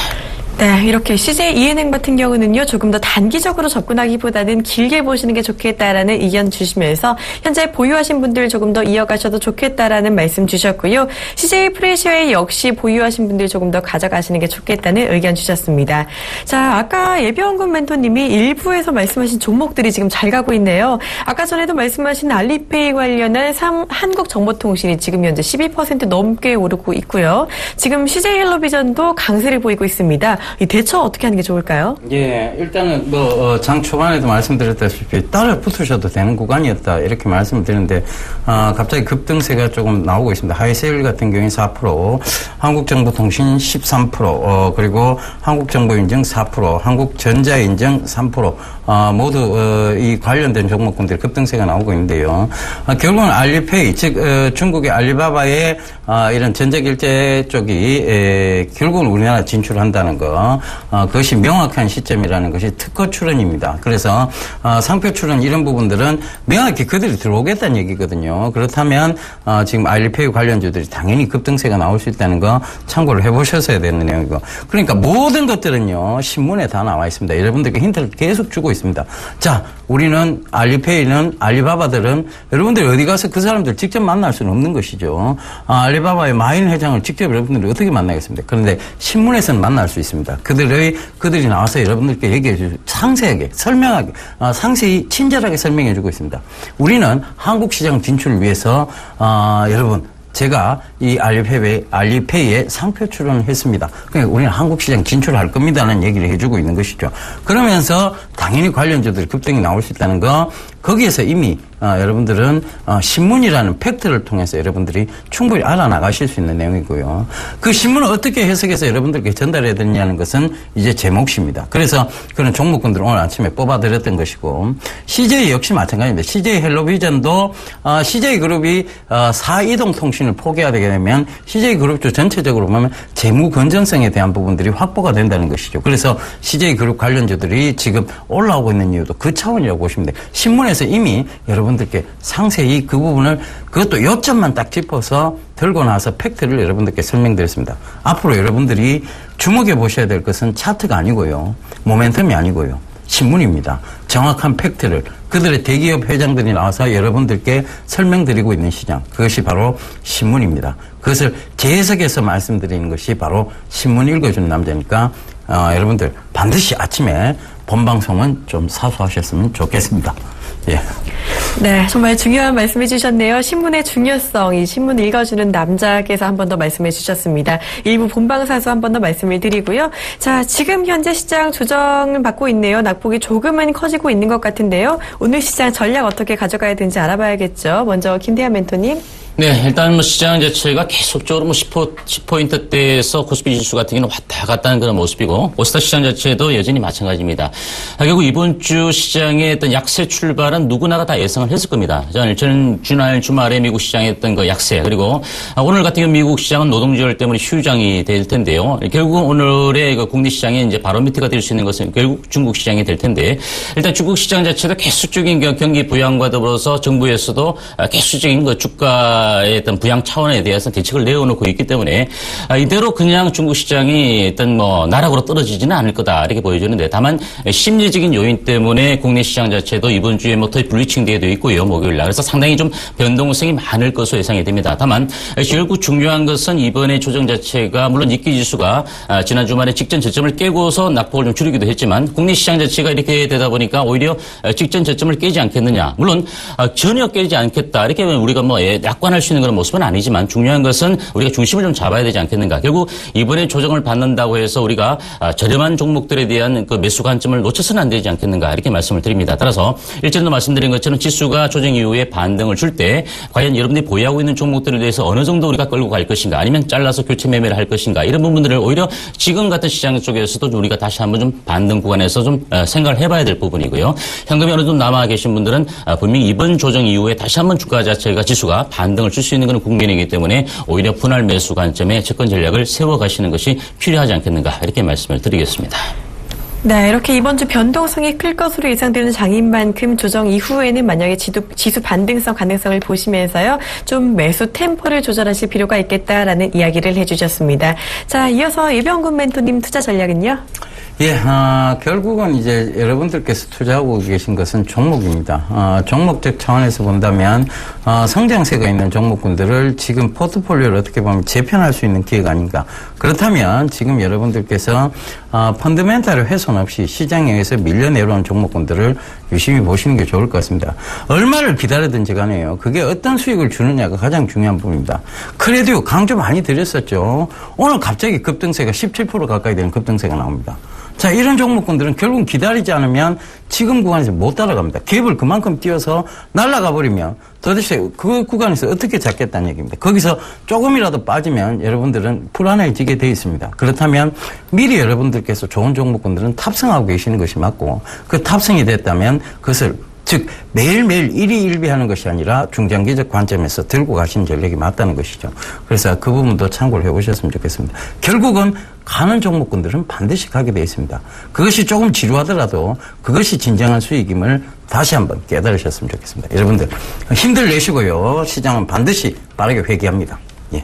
네, 이렇게 CJ ENM 같은 경우는요, 조금 더 단기적으로 접근하기보다는 길게 보시는 게 좋겠다라는 의견 주시면서 현재 보유하신 분들 조금 더 이어가셔도 좋겠다라는 말씀 주셨고요. CJ 프레시웨이 역시 보유하신 분들 조금 더 가져가시는 게 좋겠다는 의견 주셨습니다. 자, 아까 예비원금 멘토님이 일부에서 말씀하신 종목들이 지금 잘 가고 있네요. 아까 전에도 말씀하신 알리페이 관련한 한국정보통신이 지금 현재 12% 넘게 오르고 있고요. 지금 CJ 헬로비전도 강세를 보이고 있습니다. 이 대처 어떻게 하는 게 좋을까요? 예, 일단은 장 초반에도 말씀드렸다시피 따라 붙으셔도 되는 구간이었다 이렇게 말씀을 드렸는데 갑자기 급등세가 조금 나오고 있습니다. 하이셀 같은 경우에 4%, 한국정보통신 13%, 그리고 한국정보인증 4%, 한국전자인증 3%, 모두 이 관련된 종목군들 급등세가 나오고 있는데요. 결국은 알리페이, 즉 중국의 알리바바의 이런 전자결제 쪽이 결국은 우리나라 진출한다는 거, 그것이 명확한 시점이라는 것이 특허 출원입니다. 그래서 상표 출원 이런 부분들은 명확히 그들이 들어오겠다는 얘기거든요. 그렇다면 지금 알리페이 관련주들이 당연히 급등세가 나올 수 있다는 거 참고를 해보셨어야 되는 내용이고, 그러니까 모든 것들은요 신문에 다 나와 있습니다. 여러분들께 힌트를 계속 주고 있습니다. 자, 우리는 알리페이는 알리바바들은 여러분들이 어디 가서 그 사람들 직접 만날 수는 없는 것이죠. 알리바바의 마인 회장을 직접 여러분들이 어떻게 만나겠습니까? 그런데 신문에서는 만날 수 있습니다. 그들이 나와서 여러분들께 얘기해 주고 상세하게 설명하게 상세히 친절하게 설명해 주고 있습니다. 우리는 한국 시장 진출을 위해서 여러분 제가 이 알리페이에 상표 출원을 했습니다. 그러니까 우리는 한국 시장 진출할 겁니다라는 얘기를 해주고 있는 것이죠. 그러면서 당연히 관련주들이 급등이 나올 수 있다는 거 거기에서 이미 여러분들은 신문이라는 팩트를 통해서 여러분들이 충분히 알아나가실 수 있는 내용이고요. 그 신문을 어떻게 해석해서 여러분들께 전달해야 되느냐는 것은 이제 제 몫입니다. 그래서 그런 종목군들을 오늘 아침에 뽑아드렸던 것이고 CJ 역시 마찬가지입니다. CJ 헬로비전도 CJ그룹이 4이동통신을 포기하게 되면 CJ그룹주 전체적으로 보면 재무 건전성에 대한 부분들이 확보가 된다는 것이죠. 그래서 CJ그룹 관련주들이 지금 올라오고 있는 이유도 그 차원이라고 보시면 돼요. 신문에서 이미 여러분들께 상세히 그 부분을 그것도 요점만 딱 짚어서 들고 나서 팩트를 여러분들께 설명드렸습니다. 앞으로 여러분들이 주목해 보셔야 될 것은 차트가 아니고요. 모멘텀이 아니고요. 신문입니다. 정확한 팩트를 그들의 대기업 회장들이 나와서 여러분들께 설명드리고 있는 시장. 그것이 바로 신문입니다. 그것을 재해석해서 말씀드리는 것이 바로 신문 읽어주는 남자니까 여러분들 반드시 아침에 본방송은 좀 사수하셨으면 좋겠습니다. 예. 네, 정말 중요한 말씀해 주셨네요. 신문의 중요성, 이 신문 읽어주는 남자께서 한 번 더 말씀해 주셨습니다. 일부 본방사수 한 번 더 말씀을 드리고요. 자, 지금 현재 시장 조정을 받고 있네요. 낙폭이 조금은 커지고 있는 것 같은데요. 오늘 시장 전략 어떻게 가져가야 되는지 알아봐야겠죠. 먼저 김대한 멘토님. 네, 일단 시장 자체가 계속적으로 10포인트대에서 코스피 지수 같은 경우는 왔다 갔다 하는 그런 모습이고, 오스타 시장 자체도 여전히 마찬가지입니다. 결국 이번 주 시장의 어떤 약세 출발은 누구나가 다 예상을 했을 겁니다. 저는 주말에 미국 시장에 했던 그 약세, 그리고 오늘 같은 경우 미국 시장은 노동절 때문에 휴장이 될 텐데요. 결국 오늘의 그 국내 시장에 이제 바로미터가 될 수 있는 것은 결국 중국 시장이 될 텐데, 일단 중국 시장 자체도 계속적인 경기 부양과 더불어서 정부에서도 계속적인 그 주가의 어떤 부양 차원에 대해서 대책을 내어놓고 있기 때문에 이대로 그냥 중국 시장이 어떤 나락으로 떨어지지는 않을 거다 이렇게 보여주는데, 다만 심리적인 요인 때문에 국내 시장 자체도 이번 주에 더 블리칭 대회도 있고요, 목요일날. 그래서 상당히 좀 변동성이 많을 것으로 예상이 됩니다. 다만 결국 중요한 것은 이번에 조정 자체가 물론 니케이 지수가 지난 주말에 직전 저점을 깨고서 낙폭을 좀 줄이기도 했지만, 국내 시장 자체가 이렇게 되다 보니까 오히려 직전 저점을 깨지 않겠느냐. 물론 전혀 깨지 않겠다 이렇게 우리가 약관할 수 있는 그런 모습은 아니지만, 중요한 것은 우리가 중심을 좀 잡아야 되지 않겠는가. 결국 이번에 조정을 받는다고 해서 우리가 저렴한 종목들에 대한 그 매수 관점을 놓쳐서는 안 되지 않겠는가 이렇게 말씀을 드립니다. 따라서 일전에도 말씀드린 것처럼 지수가 조정 이후에 반등을 줄 때 과연 여러분들이 보유하고 있는 종목들에 대해서 어느 정도 우리가 끌고 갈 것인가, 아니면 잘라서 교체 매매를 할 것인가, 이런 부분들을 오히려 지금 같은 시장 쪽에서도 우리가 다시 한번 좀 반등 구간에서 좀 생각을 해봐야 될 부분이고요. 현금이 어느 정도 남아 계신 분들은 분명히 이번 조정 이후에 다시 한번 주가 자체가 지수가 반등을 줄 수 있는 그런 국면이기 때문에 오히려 분할 매수 관점에 채권 전략을 세워가시는 것이 필요하지 않겠는가 이렇게 말씀을 드리겠습니다. 네, 이렇게 이번 주 변동성이 클 것으로 예상되는 장인 만큼 조정 이후에는 만약에 지수 반등성 가능성을 보시면서요, 좀 매수 템포를 조절하실 필요가 있겠다라는 이야기를 해주셨습니다. 자, 이어서 이병군 멘토님 투자 전략은요? 예, 결국은 이제 여러분들께서 투자하고 계신 것은 종목입니다. 종목적 차원에서 본다면, 성장세가 있는 종목군들을 지금 포트폴리오를 어떻게 보면 재편할 수 있는 기회가 아닌가. 그렇다면 지금 여러분들께서, 펀더멘탈을 훼손 없이 시장에 의해서 밀려 내려온 종목군들을 유심히 보시는 게 좋을 것 같습니다. 얼마를 기다리든지 간에요. 그게 어떤 수익을 주느냐가 가장 중요한 부분입니다. 크레디오 강조 많이 드렸었죠. 오늘 갑자기 급등세가 17% 가까이 되는 급등세가 나옵니다. 자, 이런 종목군들은 결국 기다리지 않으면 지금 구간에서 못 따라갑니다. 갭을 그만큼 띄워서 날아가 버리면 도대체 그 구간에서 어떻게 잡겠다는 얘기입니다. 거기서 조금이라도 빠지면 여러분들은 불안해지게 돼 있습니다. 그렇다면 미리 여러분들께서 좋은 종목군들은 탑승하고 계시는 것이 맞고, 그 탑승이 됐다면 그것을 즉 매일매일 1위 1비하는 것이 아니라 중장기적 관점에서 들고 가시는 전략이 맞다는 것이죠. 그래서 그 부분도 참고를 해보셨으면 좋겠습니다. 결국은 가는 종목군들은 반드시 가게 되어 있습니다. 그것이 조금 지루하더라도 그것이 진정한 수익임을 다시 한번 깨달으셨으면 좋겠습니다. 여러분들 힘들 내시고요. 시장은 반드시 빠르게 회귀합니다. 예.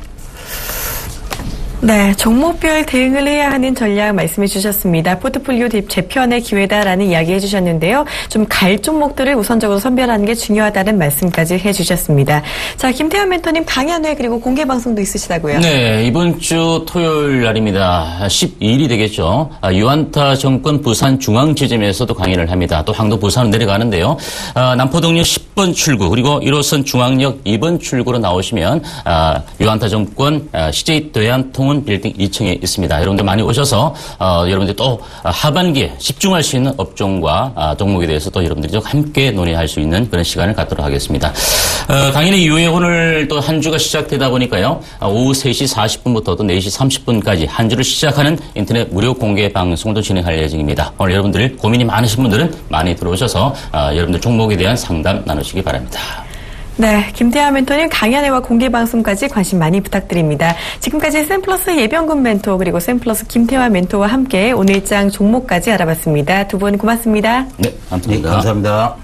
네, 종목별 대응을 해야 하는 전략 말씀해 주셨습니다. 포트폴리오 재편의 기회다라는 이야기 해주셨는데요. 좀 갈 종목들을 우선적으로 선별하는 게 중요하다는 말씀까지 해주셨습니다. 자, 김태환 멘토님 강연회 그리고 공개 방송도 있으시다고요? 네, 이번 주 토요일 날입니다. 12일이 되겠죠. 유한타 정권 부산중앙지점에서도 강연을 합니다. 또 항도 부산으로 내려가는데요. 남포동역 10번 출구 그리고 1호선 중앙역 2번 출구로 나오시면 유한타 정권 CJ 대한통운 빌딩 2층에 있습니다. 여러분들 많이 오셔서 여러분들 또 하반기에 집중할 수 있는 업종과 종목에 대해서 또 여러분들이 좀 함께 논의할 수 있는 그런 시간을 갖도록 하겠습니다. 강연의 이후에 오늘 또 한 주가 시작되다 보니까요. 오후 3시 40분부터 또 4시 30분까지 한 주를 시작하는 인터넷 무료 공개 방송도 진행할 예정입니다. 오늘 여러분들 고민이 많으신 분들은 많이 들어오셔서 여러분들 종목에 대한 상담 나누시기 바랍니다. 네, 김태환 멘토님 강연회와 공개 방송까지 관심 많이 부탁드립니다. 지금까지 샘플러스 예병군 멘토 그리고 샘플러스 김태환 멘토와 함께 오늘장 종목까지 알아봤습니다. 두 분 고맙습니다. 네, 네, 감사합니다.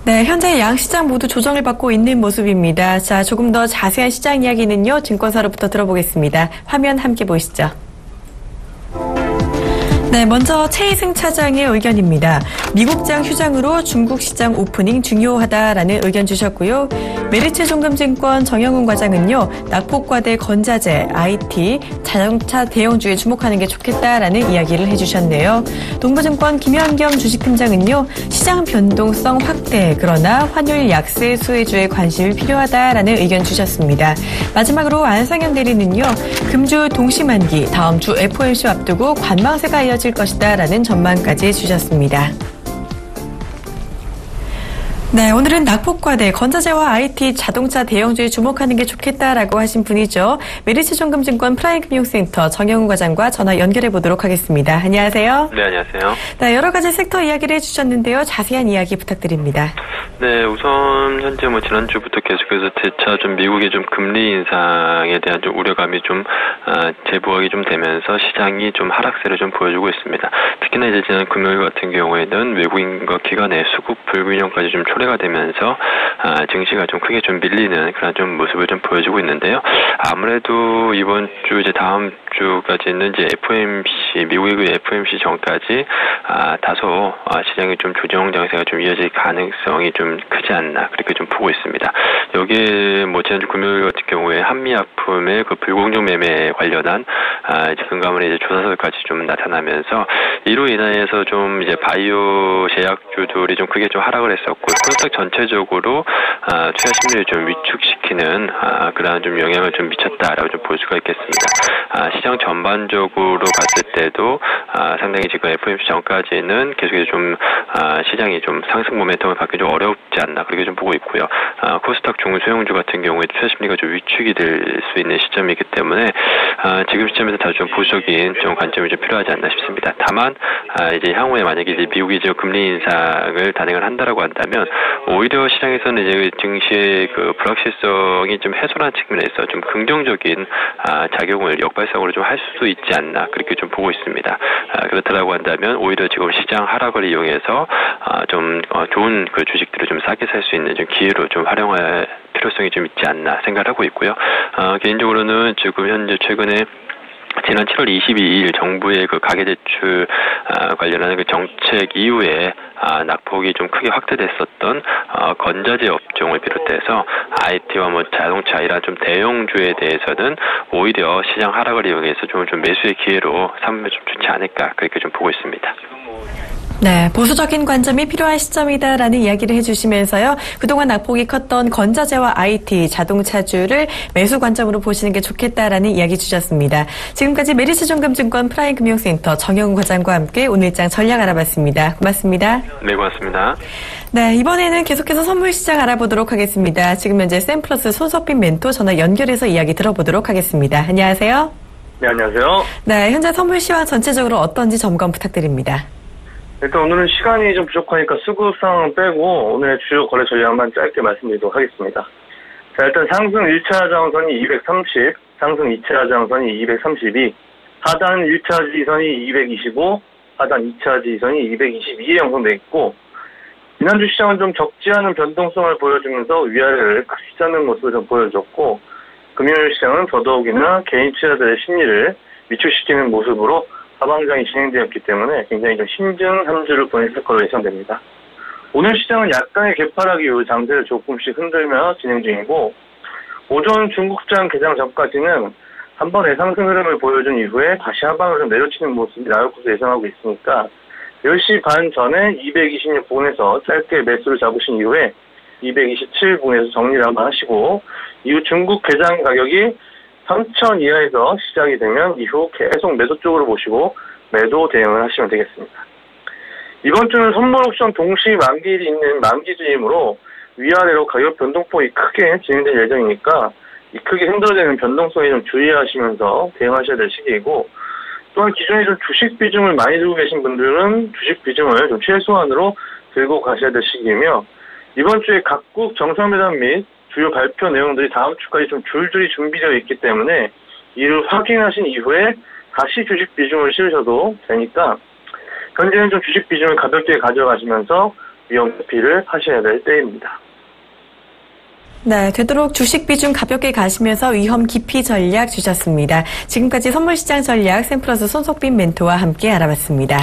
네, 현재 양 시장 모두 조정을 받고 있는 모습입니다. 자, 조금 더 자세한 시장 이야기는요, 증권사로부터 들어보겠습니다. 화면 함께 보시죠. 네, 먼저 최희승 차장의 의견입니다. 미국장 휴장으로 중국 시장 오프닝 중요하다라는 의견 주셨고요. 메리츠종금증권 정영훈 과장은요. 낙폭과대 건자재, IT, 자동차 대형주에 주목하는 게 좋겠다라는 이야기를 해주셨네요. 동부증권 김현경 주식팀장은요. 시장 변동성 확대, 그러나 환율 약세 수혜주에 관심이 필요하다라는 의견 주셨습니다. 마지막으로 안상현 대리는요. 금주 동시만기, 다음 주 FOMC 앞두고 관망세가 이어질 것이다라는 전망까지 주셨습니다. 네, 오늘은 낙폭과대, 건자재와 IT, 자동차 대형주에 주목하는 게 좋겠다라고 하신 분이죠. 메리츠종금증권 프라임금융센터 정영훈 과장과 전화 연결해 보도록 하겠습니다. 안녕하세요. 네, 안녕하세요. 네, 여러 가지 섹터 이야기를 해주셨는데요. 자세한 이야기 부탁드립니다. 네, 우선 현재 지난주부터 계속해서 재차 좀 미국의 좀 금리 인상에 대한 좀 우려감이 좀 재부각이 좀 되면서 시장이 좀 하락세를 좀 보여주고 있습니다. 특히나 이제 지난 금요일 같은 경우에는 외국인과 기관의 수급 불균형까지 좀 초래가 되면서 증시가 좀 크게 좀 밀리는 그런 좀 모습을 좀 보여주고 있는데요. 아무래도 이번 주 이제 다음 주까지는 이제 FOMC 미국의 FOMC 전까지 다소 시장이 좀 조정 장세가 좀 이어질 가능성이 좀 크지 않나 그렇게 좀 보고 있습니다. 여기에 지난주 금요일 같은 경우에 한미약품의 그 불공정 매매에 관련한 이제 금감원의 이제 조사서까지 좀 나타나면서 이로 인해서 좀 이제 바이오 제약주들이 좀 크게 좀 하락을 했었고 코스닥 전체적으로 투자 심리를 좀 위축시키는 그러한 좀 영향을 좀 미쳤다라고 좀 볼 수가 있겠습니다. 시장 전반적으로 봤을 때도 상당히 지금 FOMC 전까지는 계속해서 좀 시장이 좀 상승 모멘텀을 받기 좀 어렵지 않나 그렇게 좀 보고 있고요. 코스닥 중소형주 같은 경우에 투자 심리가 좀 위축이 될 수 있는 시점이기 때문에 지금 시점에서 다소 좀 보수적인 좀 관점이 좀 필요하지 않나 싶습니다. 다만 이제 향후에 만약에 이제 미국이 이제 금리 인상을 단행을 한다라고 한다면 오히려 시장에서는 이제 증시의 그 불확실성이 좀 해소라는 측면에서 좀 긍정적인 작용을 역발상으로 좀 할 수도 있지 않나 그렇게 좀 보고 있습니다. 그렇다라고 한다면 오히려 지금 시장 하락을 이용해서 좀 좋은 그 주식들을 좀 싸게 살 수 있는 좀 기회로 좀 활용할 필요성이 좀 있지 않나 생각을 하고 있고요. 개인적으로는 지금 현재 최근에 지난 7월 22일 정부의 그 가계대출 관련하는 그 정책 이후에 낙폭이 좀 크게 확대됐었던 건자재 업종을 비롯해서 IT와 자동차 이런 좀 대형주에 대해서는 오히려 시장 하락을 이용해서 좀 매수의 기회로 삼으면 좀 좋지 않을까 그렇게 좀 보고 있습니다. 네, 보수적인 관점이 필요한 시점이다라는 이야기를 해주시면서요. 그동안 낙폭이 컸던 건자재와 IT, 자동차주를 매수 관점으로 보시는 게 좋겠다라는 이야기 주셨습니다. 지금까지 메리츠종금증권 프라임금융센터 정영훈 과장과 함께 오늘장 전략 알아봤습니다. 고맙습니다. 네, 고맙습니다. 네, 이번에는 계속해서 선물시장 알아보도록 하겠습니다. 지금 현재 샘플러스 손석빈 멘토 전화 연결해서 이야기 들어보도록 하겠습니다. 안녕하세요. 네, 안녕하세요. 네, 현재 선물 시황 전체적으로 어떤지 점검 부탁드립니다. 일단 오늘은 시간이 좀 부족하니까 수급상 빼고 오늘의 주요 거래 전략만 짧게 말씀드리도록 하겠습니다. 자, 일단 상승 1차 저항선이 230, 상승 2차 저항선이 232, 하단 1차 지지선이 225, 하단 2차 지지선이 222에 형성되어 있고 지난주 시장은 좀 적지 않은 변동성을 보여주면서 위아래를 크지 않는 모습을 좀 보여줬고, 금요일 시장은 더더욱이나 개인 투자자들의 심리를 위축시키는 모습으로 하방장이 진행되었기 때문에 굉장히 좀 힘든 한 주를 보냈을 걸로 예상됩니다. 오늘 시장은 약간의 개파락 이후 장세를 조금씩 흔들며 진행 중이고, 오전 중국장 개장 전까지는 한 번의 상승 흐름을 보여준 이후에 다시 하방을 좀 내려치는 모습이 나올 것으로 예상하고 있으니까 10시 반 전에 226부근에서 짧게 매수를 잡으신 이후에 227부근에서 정리를 한번 하시고, 이후 중국 개장 가격이 3,000 이하에서 시작이 되면 이후 계속 매도 쪽으로 보시고 매도 대응을 하시면 되겠습니다. 이번 주는 선물 옵션 동시 만기일이 있는 만기주이므로 위아래로 가격 변동폭이 크게 진행될 예정이니까 이 크게 흔들어지는 변동성에 좀 주의하시면서 대응하셔야 될 시기이고, 또한 기존에 좀 주식 비중을 많이 들고 계신 분들은 주식 비중을 좀 최소한으로 들고 가셔야 될 시기이며, 이번 주에 각국 정상회담 및 주요 발표 내용들이 다음 주까지 좀 줄줄이 준비되어 있기 때문에 이를 확인하신 이후에 다시 주식 비중을 실으셔도 되니까 현재는 좀 주식 비중을 가볍게 가져가시면서 위험 대피를 하셔야 될 때입니다. 네, 되도록 주식 비중 가볍게 가시면서 위험 기피 전략 주셨습니다. 지금까지 선물시장 전략 샘플러스 손석빈 멘토와 함께 알아봤습니다.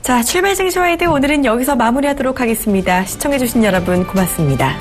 자, 출발 증시와이드 오늘은 여기서 마무리하도록 하겠습니다. 시청해주신 여러분 고맙습니다.